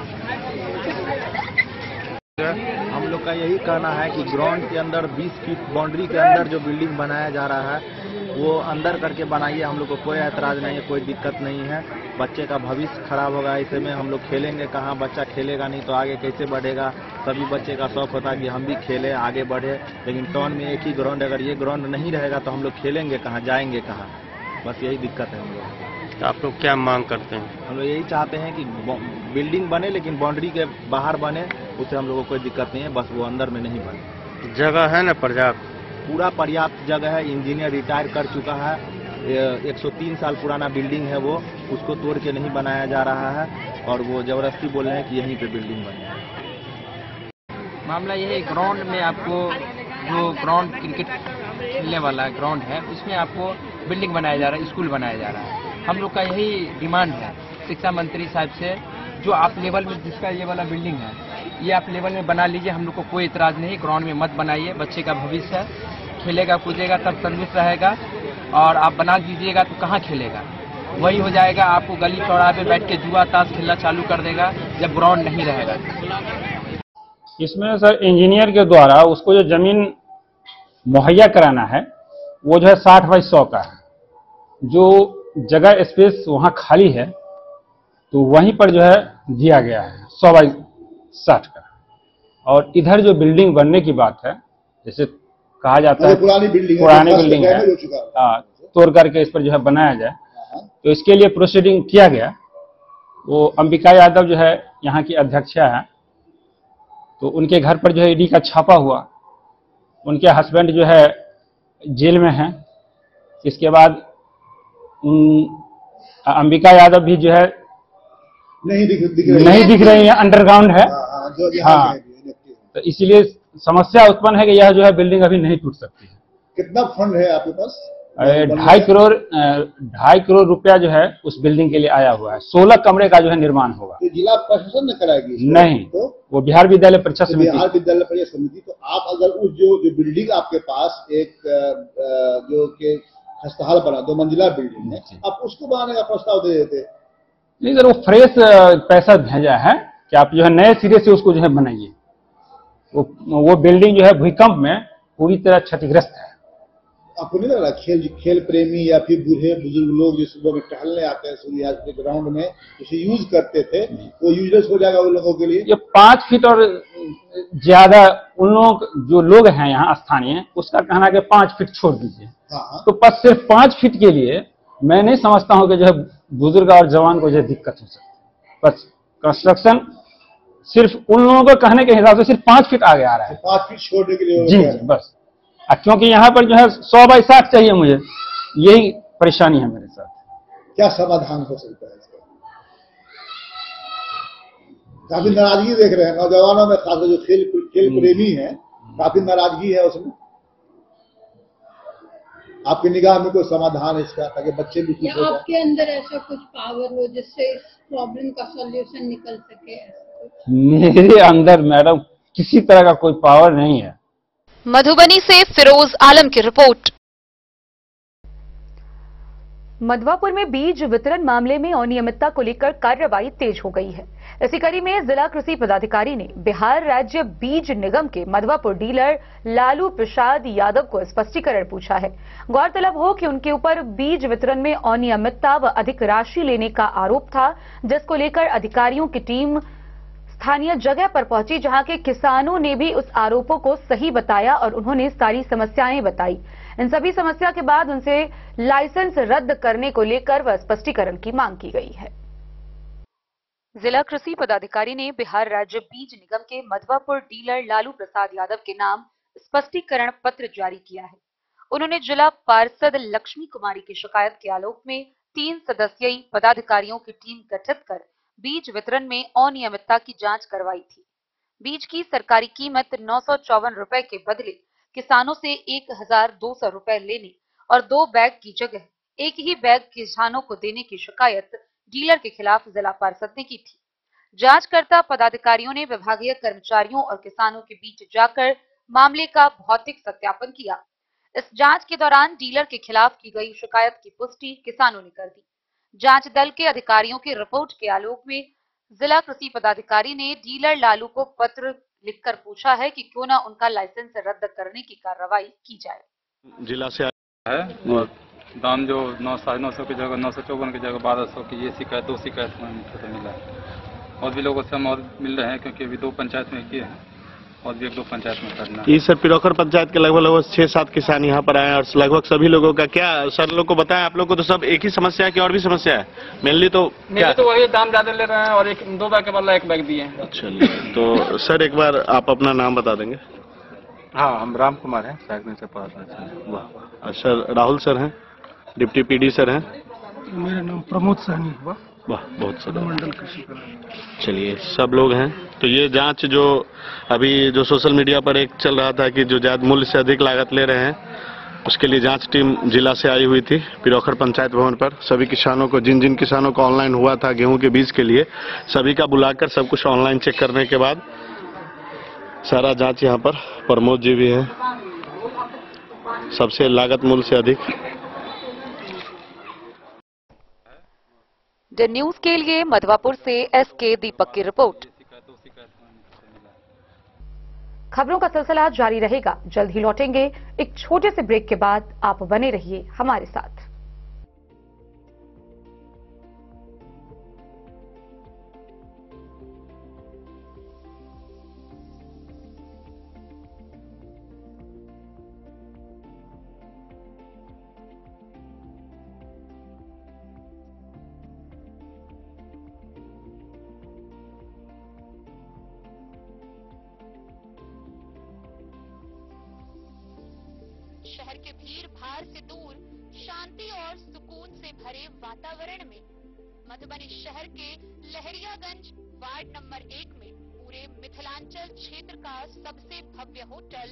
हम लोग का यही कहना है कि ग्राउंड के अंदर 20 फीट बाउंड्री के अंदर जो बिल्डिंग बनाया जा रहा है वो अंदर करके बनाइए। हम लोग को कोई ऐतराज नहीं है, कोई दिक्कत नहीं है। बच्चे का भविष्य खराब होगा, ऐसे में हम लोग खेलेंगे कहाँ? बच्चा खेलेगा नहीं तो आगे कैसे बढ़ेगा? सभी बच्चे का शौक होता है कि हम भी खेलें, आगे बढ़े, लेकिन टाउन में एक ही ग्राउंड, अगर ये ग्राउंड नहीं रहेगा तो हम लोग खेलेंगे कहाँ, जाएंगे कहाँ? बस यही दिक्कत है हम लोग। तो आप लोग क्या मांग करते हैं? हम लोग यही चाहते हैं कि बिल्डिंग बने, लेकिन बाउंड्री के बाहर बने, उससे हम लोगों को कोई दिक्कत नहीं है, बस वो अंदर में नहीं बने। जगह है ना पर्याप्त? पूरा पर्याप्त जगह है। इंजीनियर रिटायर कर चुका है, 103 साल पुराना बिल्डिंग है वो, उसको तोड़ के नहीं बनाया जा रहा है और वो जबरदस्ती बोल रहे हैं कि यहीं पे बिल्डिंग बने। मामला यह है, ग्राउंड में आपको जो ग्राउंड क्रिकेट खेलने वाला ग्राउंड है उसमें आपको बिल्डिंग बनाया जा रहा है, स्कूल बनाया जा रहा है। हम लोग का यही डिमांड है शिक्षा मंत्री साहब से, जो आप लेवल में जिसका ये वाला बिल्डिंग है ये आप लेवल में बना लीजिए, हम लोग को कोई इतराज नहीं। ग्राउंड में मत बनाइए, बच्चे का भविष्य है, खेलेगा कूदेगा तब सर्विस रहेगा, और आप बना दीजिएगा तो कहाँ खेलेगा? वही हो जाएगा, आपको गली चौराहे पे बैठ के जुआ ताश खेलना चालू कर देगा जब ग्राउंड नहीं रहेगा। इसमें सर इंजीनियर के द्वारा उसको जो जमीन मुहैया कराना है वो जो है 60 बाई 100 का है। जो जगह स्पेस वहाँ खाली है तो वहीं पर जो है दिया गया है 100 बाई 60 का। और इधर जो बिल्डिंग बनने की बात है, जैसे कहा जाता है पुरानी बिल्डिंग है, तोड़ करके इस पर जो है बनाया जाए, तो इसके लिए प्रोसीडिंग किया गया। वो अंबिका यादव जो है यहाँ की अध्यक्षा है, तो उनके घर पर जो है ईडी का छापा हुआ। उनके हस्बैंड जो है जेल में हैं। इसके बाद अंबिका यादव भी जो है नहीं दिख रही है, अंडरग्राउंड है। हाँ, तो इसीलिए समस्या उत्पन्न है कि यह जो है बिल्डिंग अभी नहीं टूट सकती है। कितना फंड है आपके पास? 2.5 करोड़ रुपया जो है उस बिल्डिंग के लिए आया हुआ है। 16 कमरे का जो है निर्माण होगा। तो जिला प्रशासन ने कराएगी? नहीं, तो वो बिहार विद्यालय परीक्षा समिति। बिहार विद्यालय परीक्षा समिति। तो आप अगर उस जो बिल्डिंग आपके पास एक जो के खस्ताहाल बना 2 मंजिला बिल्डिंग है, आप उसको बनाने का प्रस्ताव दे देते? नहीं सर, वो फ्रेश पैसा भेजा है कि आप जो है नए सिरे से उसको जो है बनाइए। वो बिल्डिंग जो है भूकंप में पूरी तरह क्षतिग्रस्त है। आपको नहीं लग रहा खेल प्रेमी या फिर बूढ़े बुजुर्ग लोग जो सुबह में टहलने आते हैं सूर्यास्त के ग्राउंड में, उसे यूज करते थे, वो यूजलेस हो जाएगा उन लोगों के लिए? ये 5 फीट और ज्यादा उन लोग जो लोग हैं यहाँ स्थानीय, उसका कहना है कि 5 फीट छोड़ दीजिए। तो बस सिर्फ 5 फीट के लिए मैं नहीं समझता हूँ कि जो है बुजुर्ग और जवान को जो है दिक्कत हो सकती है। बस कंस्ट्रक्शन सिर्फ उन लोगों को कहने के हिसाब से सिर्फ 5 फीट आगे आ रहा है। 5 फीट छोड़ने के लिए? जी बस। क्योंकि यहाँ पर जो है 100 बाई 60 चाहिए मुझे, यही परेशानी है मेरे साथ। क्या समाधान हो सकता है इसका? काफी नाराजगी देख रहे हैं नौजवानों में, खासकर जो खेल प्रेमी है, काफी नाराजगी है उसमें। आपकी निगाह में कोई समाधान है इसका, ताकि बच्चे भी खुश हो जाए? आपके अंदर ऐसा कुछ पावर हो जिससे इस प्रॉब्लम का सॉल्यूशन निकल सके? मेरे अंदर मैडम किसी तरह का कोई पावर नहीं है। मधुबनी से फिरोज आलम की रिपोर्ट। मधवापुर में बीज वितरण मामले में अनियमितता को लेकर कार्रवाई तेज हो गई है। इसी कड़ी में जिला कृषि पदाधिकारी ने बिहार राज्य बीज निगम के मधवापुर डीलर लालू प्रसाद यादव को स्पष्टीकरण पूछा है। गौरतलब हो कि उनके ऊपर बीज वितरण में अनियमितता व अधिक राशि लेने का आरोप था, जिसको लेकर अधिकारियों की टीम स्थानीय जगह पर पहुंची, जहां के किसानों ने भी उस आरोपों को सही बताया और उन्होंने सारी समस्याएं बताई। इन सभी समस्या के बाद उनसे लाइसेंस रद्द करने को लेकर वह स्पष्टीकरण की मांग की गई है। जिला कृषि पदाधिकारी ने बिहार राज्य बीज निगम के मधवापुर डीलर लालू प्रसाद यादव के नाम स्पष्टीकरण पत्र जारी किया है। उन्होंने जिला पार्षद लक्ष्मी कुमारी की शिकायत के आलोक में 3 सदस्यीय पदाधिकारियों की टीम गठित कर बीज वितरण में अनियमितता की जांच करवाई थी। बीज की सरकारी कीमत 954 रुपए के बदले किसानों से 1200 रुपए लेने और 2 बैग की जगह एक ही बैग किसानों को देने की शिकायत डीलर के खिलाफ जिला पार्षद ने की थी। जांचकर्ता पदाधिकारियों ने विभागीय कर्मचारियों और किसानों के बीच जाकर मामले का भौतिक सत्यापन किया। इस जांच के दौरान डीलर के खिलाफ की गई शिकायत की पुष्टि किसानों ने कर दी। जांच दल के अधिकारियों की रिपोर्ट के आलोक में जिला कृषि पदाधिकारी ने डीलर लालू को पत्र लिखकर पूछा है कि क्यों न उनका लाइसेंस रद्द करने की कार्रवाई की जाए। जिला से है और दाम जो 950 की जगह 954 की जगह 1200 की, ये शिकायत 2 शिकायत मुझे मिला है। और भी लोगों से हम और मिल रहे हैं, क्योंकि अभी 2 पंचायत में किए हैं, और भी 1-2 पंचायत में करना है। ये सर पिरोखर पंचायत के लगभग 6-7 किसान यहाँ पर आए और लगभग सभी लोगों का क्या सर लोग को बताया आप लोग को तो सब एक ही समस्या है कि और भी समस्या है? मेनली तो क्या तो वही दाम ज्यादा ले रहे हैं और 2 बैग के बदला 1 बैग दिए हैं। चलिए तो सर एक बार आप अपना नाम बता देंगे? हाँ, हम राम कुमार हैं, साइकिल से पढ़ाते। वाह। सर राहुल सर हैं, डिप्टी पीडी सर हैं। मेरा नाम प्रमोद सहनी। वाह, बहुत सर मंडल कृषि। चलिए सब लोग हैं। तो ये जांच जो अभी जो सोशल मीडिया पर एक चल रहा था कि जो ज्यादा मूल्य से अधिक लागत ले रहे हैं, उसके लिए जांच टीम जिला से आई हुई थी पिरोखर पंचायत भवन पर। सभी किसानों को जिन किसानों को ऑनलाइन हुआ था गेहूं के बीज के लिए, सभी का बुलाकर सब कुछ ऑनलाइन चेक करने के बाद सारा जांच यहाँ पर प्रमोद जी भी है, सबसे लागत मूल्य से अधिक। द न्यूज के लिए मधवापुर से एसके दीपक की रिपोर्ट। खबरों का सिलसिला जारी रहेगा, जल्द ही लौटेंगे एक छोटे से ब्रेक के बाद। आप बने रहिए हमारे साथ। शहर के भीड़ भाड़ से दूर शांति और सुकून से भरे वातावरण में मधुबनी शहर के लहरियागंज वार्ड नंबर 1 में पूरे मिथिलांचल क्षेत्र का सबसे भव्य होटल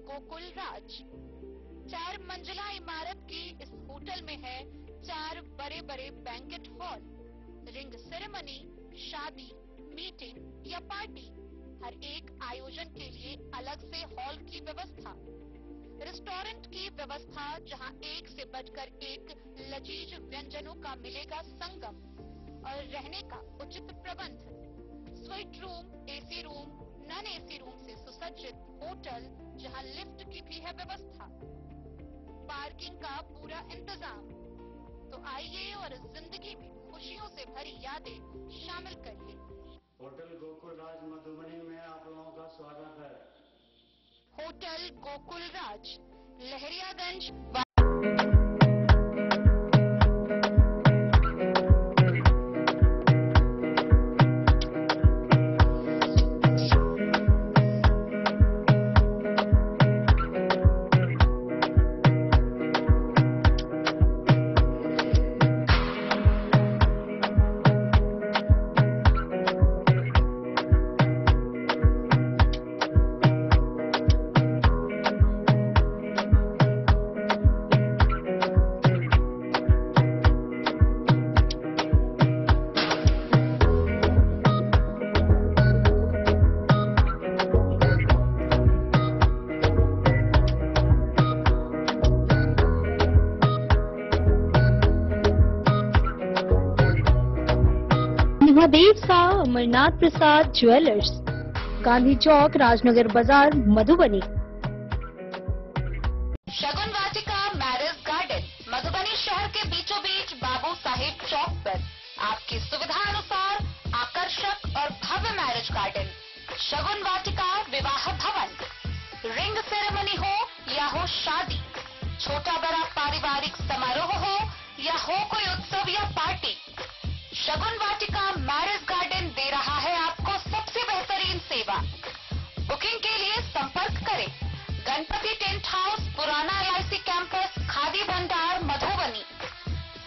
गोकुल राज 4 मंजिला इमारत की इस होटल में है 4 बड़े बड़े बैंकेट हॉल, रिंग सेरेमनी, शादी, मीटिंग या पार्टी, हर एक आयोजन के लिए अलग से हॉल की व्यवस्था, रेस्टोरेंट की व्यवस्था जहां एक से बढ़कर एक लजीज व्यंजनों का मिलेगा संगम और रहने का उचित प्रबंध, suite room, AC room, non AC room से सुसज्जित होटल जहां लिफ्ट की भी है व्यवस्था, पार्किंग का पूरा इंतजाम। तो आइए और जिंदगी में खुशियों से भरी यादें शामिल करिए। होटल गोकुल राज मधुबनी में आप लोगों का स्वागत है। होटल गोकुल राज, लहरियागंज। महादेव शाह अमरनाथ प्रसाद ज्वेलर्स, गांधी चौक, राजनगर बाजार, मधुबनी। शगुन वाटिका मैरिज गार्डन, मधुबनी शहर के बीचों बीच बाबू साहेब चौक पर आपकी सुविधा अनुसार आकर्षक और भव्य मैरिज गार्डन। शगुन वाटिका विवाह भवन, रिंग सेरेमनी हो या हो शादी, छोटा बड़ा पारिवारिक समारोह हो या हो कोई उत्सव या पार्टी, शगुन वाटिका मैरिज गार्डन दे रहा है आपको सबसे बेहतरीन सेवा। बुकिंग के लिए संपर्क करें गणपति टेंट हाउस, पुराना LIC कैंपस, खादी भंडार, मधुबनी।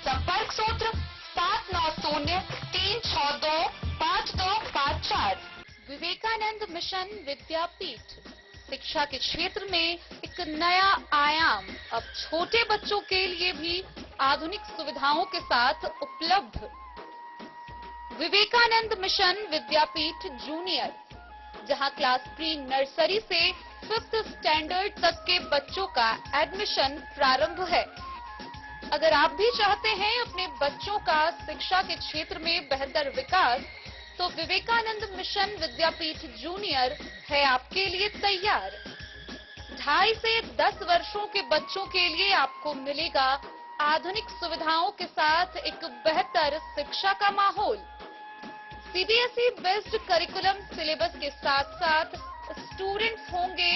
संपर्क सूत्र 7903625254। विवेकानंद मिशन विद्यापीठ, शिक्षा के क्षेत्र में एक नया आयाम, अब छोटे बच्चों के लिए भी आधुनिक सुविधाओं के साथ उपलब्ध। विवेकानंद मिशन विद्यापीठ जूनियर, जहां क्लास प्री नर्सरी से 5th स्टैंडर्ड तक के बच्चों का एडमिशन प्रारंभ है। अगर आप भी चाहते हैं अपने बच्चों का शिक्षा के क्षेत्र में बेहतर विकास, तो विवेकानंद मिशन विद्यापीठ जूनियर है आपके लिए तैयार। 2.5 से 10 वर्षों के बच्चों के लिए आपको मिलेगा आधुनिक सुविधाओं के साथ एक बेहतर शिक्षा का माहौल। CBSE बेस्ड करिकुलम सिलेबस के साथ साथ स्टूडेंट्स होंगे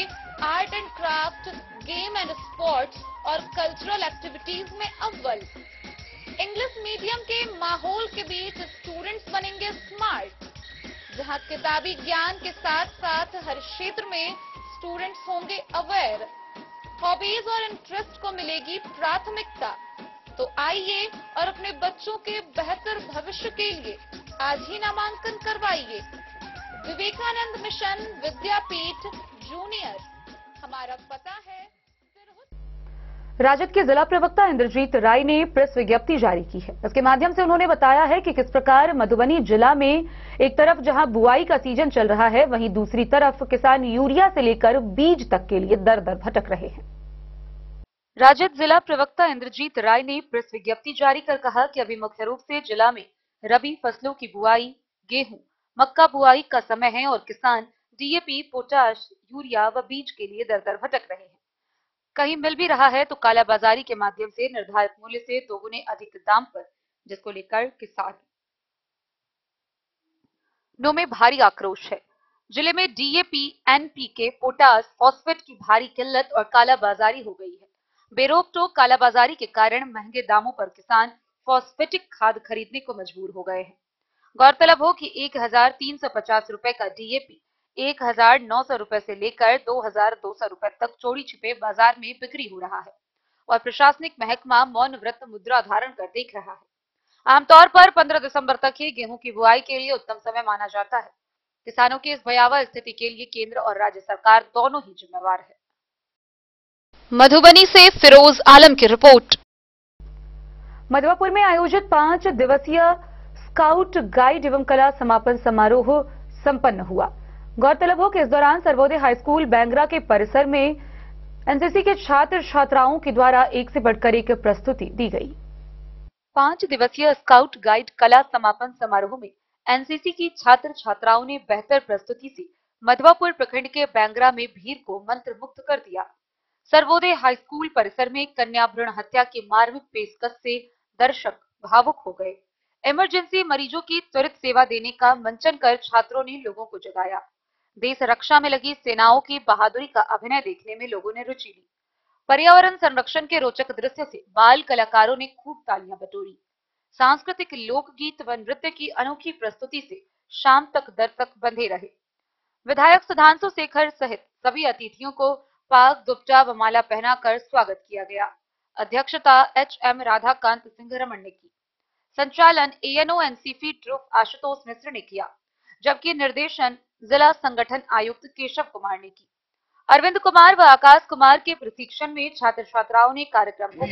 art and craft, game and sports और कल्चरल एक्टिविटीज में अव्वल। इंग्लिश मीडियम के माहौल के बीच स्टूडेंट्स बनेंगे स्मार्ट, जहां किताबी ज्ञान के साथ साथ हर क्षेत्र में स्टूडेंट्स होंगे अवेयर। हॉबीज और इंटरेस्ट को मिलेगी प्राथमिकता। तो आइए और अपने बच्चों के बेहतर भविष्य के लिए आज ही नामांकन करवाइए। विवेकानंद मिशन विद्यापीठ जूनियर, हमारा पता है। राजद के जिला प्रवक्ता इंद्रजीत राय ने प्रेस विज्ञप्ति जारी की है। इसके माध्यम से उन्होंने बताया है कि किस प्रकार मधुबनी जिला में एक तरफ जहां बुआई का सीजन चल रहा है, वहीं दूसरी तरफ किसान यूरिया से लेकर बीज तक के लिए दर दर भटक रहे हैं। राजद जिला प्रवक्ता इंद्रजीत राय ने प्रेस विज्ञप्ति जारी कर कहा कि अभी मुख्य रूप से जिला में रबी फसलों की बुआई, गेहूं, मक्का बुआई का समय है और किसान डीएपी, पोटाश, यूरिया व बीज के लिए दर दर भटक रहे हैं। कहीं मिल भी रहा है तो कालाबाजारी के माध्यम से निर्धारित मूल्य से दोगुने अधिक दाम पर, जिसको लेकर किसानों में भारी आक्रोश है। जिले में डीएपी, एनपीके, पोटाश, फॉस्फेट की भारी किल्लत और कालाबाजारी हो गई है। बेरोक टोक कालाबाजारी के कारण महंगे दामों पर किसान फॉस्फेटिक खाद खरीदने को मजबूर हो गए हैं। गौरतलब हो कि 1350 रुपए का डीएपी 1900 रुपए से लेकर 2200 रुपए तक चोरी छिपे बाजार में बिक्री हो रहा है और प्रशासनिक महकमा मौन व्रत मुद्रा धारण कर देख रहा है। आमतौर पर 15 दिसंबर तक ही गेहूं की बुआई के लिए उत्तम समय माना जाता है। किसानों की इस भयावह स्थिति के लिए केंद्र और राज्य सरकार दोनों ही जिम्मेवार है। मधुबनी से फिरोज आलम की रिपोर्ट। मधवापुर में आयोजित 5 दिवसीय स्काउट गाइड एवं कला समापन समारोह संपन्न हुआ। गौरतलब हो कि इस दौरान सर्वोदय हाई स्कूल बैंगरा के परिसर में एनसीसी के छात्र छात्राओं के द्वारा एक से बढ़कर एक प्रस्तुति दी गई। 5 दिवसीय स्काउट गाइड कला समापन समारोह में एनसीसी की छात्र छात्राओं ने बेहतर प्रस्तुति से मधवापुर प्रखंड के बैंगरा में भीड़ को मंत्रमुग्ध कर दिया। सर्वोदय हाई स्कूल परिसर में कन्या भ्रूण हत्या की मार्मिक पेशकश से दर्शक भावुक हो गए। इमरजेंसी मरीजों की त्वरित सेवा देने का मंचन कर छात्रों ने लोगों को जगाया। देश रक्षा में लगी सेनाओं की बहादुरी का अभिनय देखने में लोगों ने रुचि ली। पर्यावरण संरक्षण के रोचक दृश्य से बाल कलाकारों ने खूब तालियां बटोरी। सांस्कृतिक लोकगीत व नृत्य की अनोखी प्रस्तुति से शाम तक दर्शक बंधे रहे। विधायक सुधांशु शेखर सहित सभी अतिथियों को पाग, दुपट्टा व माला पहनाकर स्वागत किया गया। अध्यक्षता एचएम राधाकांत सिंह रमन ने की। संचालन एएनओ एनसीफी ट्रुफ आशुतोष मिश्र ने किया, जबकि निर्देशन जिला संगठन आयुक्त केशव कुमार ने की। अरविंद कुमार व आकाश कुमार के प्रशिक्षण में छात्र छात्राओं ने कार्यक्रम को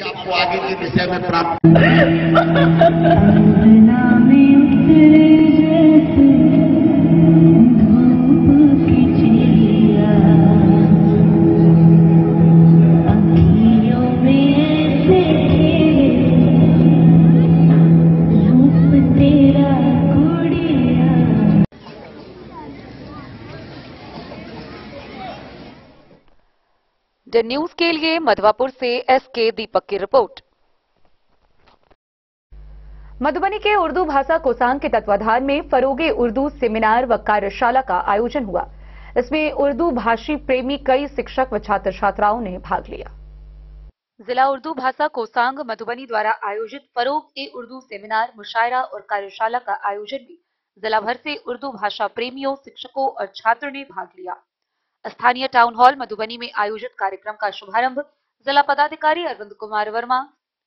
द न्यूज के लिए मधवापुर से एसके दीपक की रिपोर्ट। मधुबनी के उर्दू भाषा कोषांग के तत्वाधान में फरोगे उर्दू सेमिनार व कार्यशाला का आयोजन हुआ। इसमें उर्दू भाषी प्रेमी कई शिक्षक व छात्र छात्राओं ने भाग लिया। जिला उर्दू भाषा कोषांग मधुबनी द्वारा आयोजित फरोग ए उर्दू सेमिनार, मुशायरा और कार्यशाला का आयोजन भी जिला भर से उर्दू भाषा प्रेमियों, शिक्षकों और छात्रों ने भाग लिया। स्थानीय टाउन हॉल मधुबनी में आयोजित कार्यक्रम का शुभारंभ जिला पदाधिकारी अरविंद कुमार वर्मा,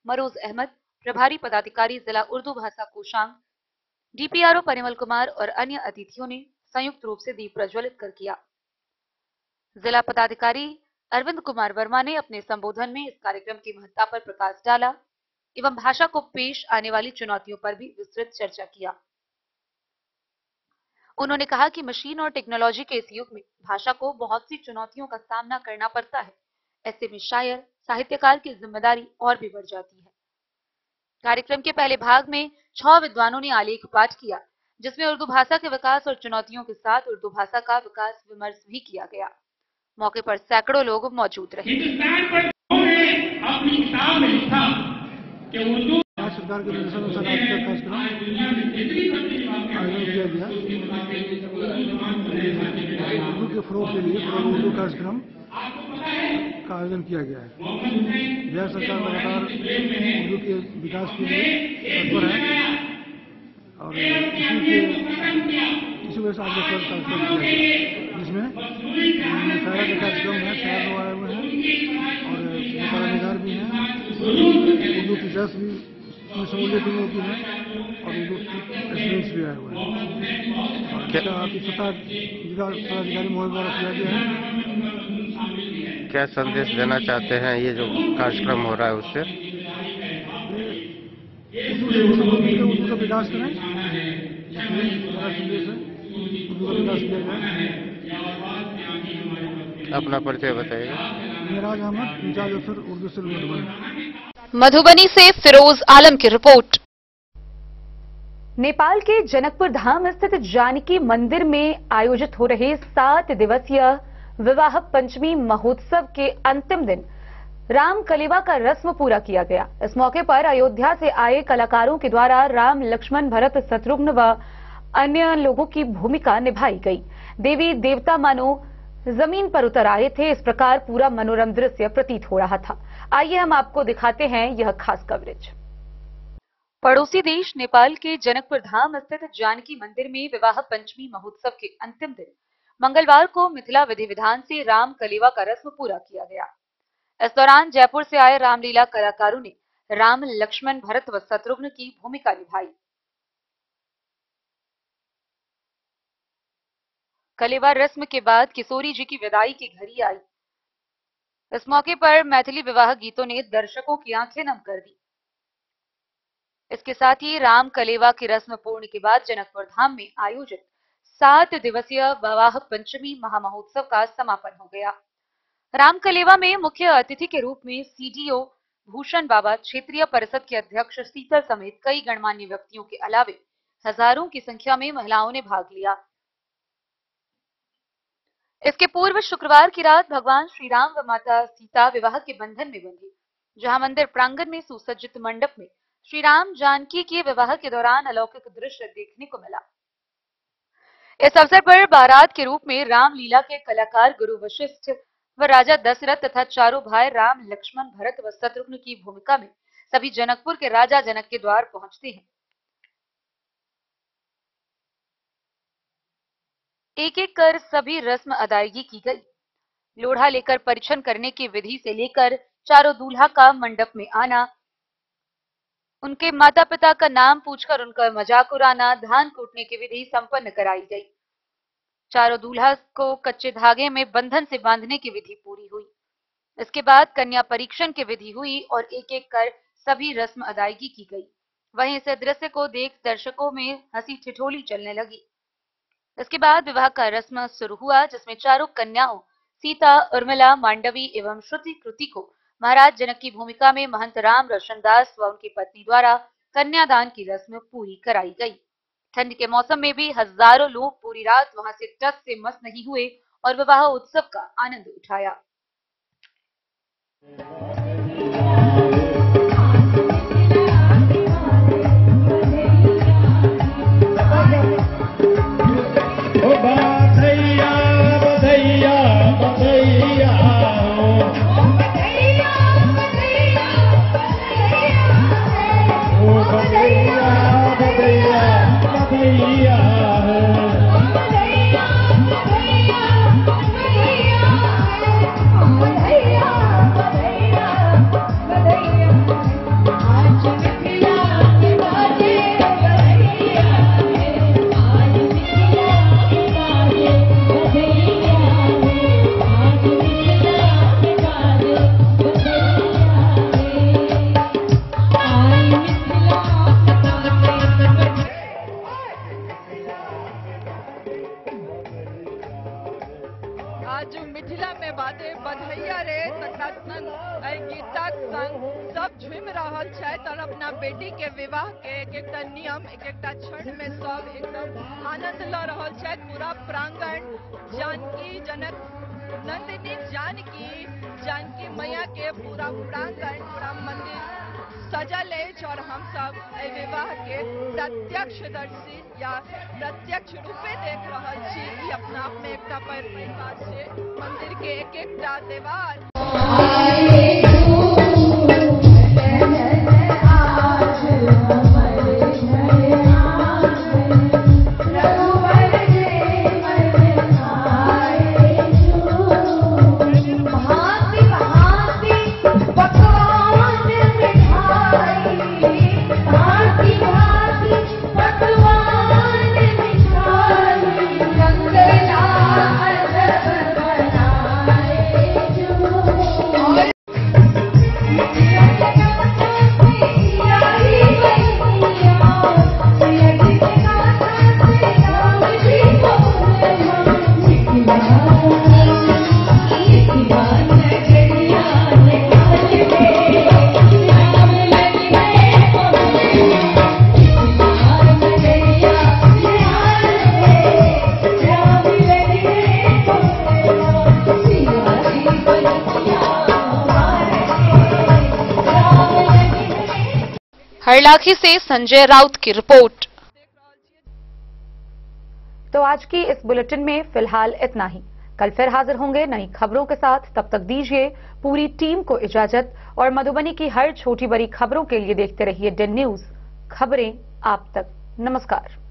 मरोज अहमद, प्रभारी पदाधिकारी जिला उर्दू भाषा कोषांग, डीपीआरओ परिमल कुमार और अन्य अतिथियों ने संयुक्त रूप से दीप प्रज्वलित कर किया। जिला पदाधिकारी अरविंद कुमार वर्मा ने अपने संबोधन में इस कार्यक्रम की महत्ता पर प्रकाश डाला एवं भाषा को पेश आने वाली चुनौतियों पर भी विस्तृत चर्चा किया। उन्होंने कहा कि मशीन और टेक्नोलॉजी के इस युग में भाषा को बहुत सी चुनौतियों का सामना करना पड़ता है। ऐसे में शायर, साहित्यकार की जिम्मेदारी और भी बढ़ जाती है। कार्यक्रम के पहले भाग में 6 विद्वानों ने आलेख पाठ किया, जिसमें उर्दू भाषा के विकास और चुनौतियों के साथ उर्दू भाषा का विकास विमर्श भी किया गया। मौके पर सैकड़ों लोग मौजूद रहे। अपनी किताब में लिखा कि उर्दू सरकार के निर्देशन अनुसार आज का कार्यक्रम आयोजन किया गया। उर्दू के के फरोग के लिए फरोग उर्दू कार्यक्रम का आयोजन किया गया है। बिहार सरकार लगातार उर्दू के विकास के लिए तत्पर है और इसी वजह से आज ये कार्यक्रम किया गया, जिसमें मुशायरा का कार्यक्रम है, शायर लोग आए हुए हैं और कलाकार भी हैं, उर्दू टीचर्स भी उसमें सहूलियत होती है और उर्दू स्टूडेंट्स भी आए हुए हैं। जिलाधिकारी महोदय द्वारा किया गया है। क्या संदेश देना चाहते हैं ये जो कार्यक्रम हो रहा है उससे? उर्दू का विकास करें, बड़ा संदेश है, उर्दू का विकास किया जाए। अपना परिचय बताइएगा। मेराज अहमद, इंचार्ज अफसर उर्दू सेल मधुबनी। मधुबनी से फिरोज आलम की रिपोर्ट। नेपाल के जनकपुर धाम स्थित जानकी मंदिर में आयोजित हो रहे 7 दिवसीय विवाह पंचमी महोत्सव के अंतिम दिन राम कलेवा का रस्म पूरा किया गया। इस मौके पर अयोध्या से आए कलाकारों के द्वारा राम, लक्ष्मण, भरत, शत्रुघ्न व अन्य लोगों की भूमिका निभाई गई। देवी देवता मानो जमीन पर उतर आए थे। इस प्रकार पूरा मनोरम दृश्य प्रतीत हो रहा था। आइए हम आपको दिखाते हैं यह खास कवरेज। पड़ोसी देश नेपाल के जनकपुर धाम स्थित जानकी मंदिर में विवाह पंचमी महोत्सव के अंतिम दिन मंगलवार को मिथिला विधि विधान से राम कलेवा का रस्म पूरा किया गया। इस दौरान जयपुर से आए रामलीला कलाकारों ने राम, लक्ष्मण, भरत व शत्रुघ्न की भूमिका निभाई। कलेवा रस्म के बाद किशोरी जी की विदाई की घड़ी आई। इस मौके पर मैथिली विवाह गीतों ने दर्शकों की आंखें नम कर दी। इसके साथ ही राम कलेवा की रस्म पूर्ण के बाद जनकपुर धाम में आयोजित 7 दिवसीय विवाह पंचमी महामहोत्सव का समापन हो गया। राम कलेवा में मुख्य अतिथि के रूप में सीडीओ भूषण बाबा, क्षेत्रीय परिषद के अध्यक्ष सीतल समेत कई गणमान्य व्यक्तियों के अलावे हजारों की संख्या में महिलाओं ने भाग लिया। इसके पूर्व शुक्रवार की रात भगवान श्री राम व माता सीता विवाह के बंधन में बंधे, जहां मंदिर प्रांगण में सुसज्जित मंडप में श्री राम जानकी के विवाह के दौरान अलौकिक दृश्य देखने को मिला। इस अवसर पर बारात के रूप में रामलीला के कलाकार गुरु वशिष्ठ व राजा दशरथ तथा चारों भाई राम, लक्ष्मण, भरत व शत्रुघ्न की भूमिका में सभी जनकपुर के राजा जनक के द्वार पहुंचते हैं। एक एक कर सभी रस्म अदायगी की गई। लोढ़ा लेकर परीक्षण करने की विधि से लेकर चारों दूल्हा का मंडप में आना, उनके माता पिता का नाम पूछकर उनका मजाक उड़ाना, धान कूटने की विधि संपन्न कराई गई। चारों दूल्हा को कच्चे धागे में बंधन से बांधने की विधि पूरी हुई। इसके बाद कन्या परीक्षण की विधि हुई और एक एक कर सभी रस्म अदायगी की गई। वहीं इस दृश्य को देख दर्शकों में हंसी ठिठोली चलने लगी। इसके बाद विवाह का रस्म शुरू हुआ, जिसमें चारों कन्याओं सीता, उर्मिला, मांडवी एवं श्रुति कृति को महाराज जनक की भूमिका में महंत राम रोशनदास व उनकी पत्नी द्वारा कन्यादान की रस्म पूरी कराई गई। ठंड के मौसम में भी हजारों लोग पूरी रात वहां से टस से मस नहीं हुए और विवाह उत्सव का आनंद उठाया। आज मिथिला में बाते बधैया रे तथा संग गीतक संग सब झूम रहल छथि और अपना बेटी के विवाह के एक एकटा नियम, एक एकटा क्षण में सब एकदम आनंद ल रहल छथि। पूरा प्रांगण जानकी जनक नंदिनी जानकी मैया के पूरा प्रांगण, पूरा मंदिर सजल अछि और हम सब एहि विवाह के प्रत्यक्षदर्शी या प्रत्यक्ष रूपे देख रहल छी। ई अपना आप में एकटा पैघ परिवार छै। मंदिर के एक एकटा देवाल हरलाखी से संजय राउत की रिपोर्ट। तो आज की इस बुलेटिन में फिलहाल इतना ही। कल फिर हाजिर होंगे नई खबरों के साथ। तब तक दीजिए पूरी टीम को इजाजत और मधुबनी की हर छोटी बड़ी खबरों के लिए देखते रहिए DIN न्यूज, खबरें आप तक। नमस्कार।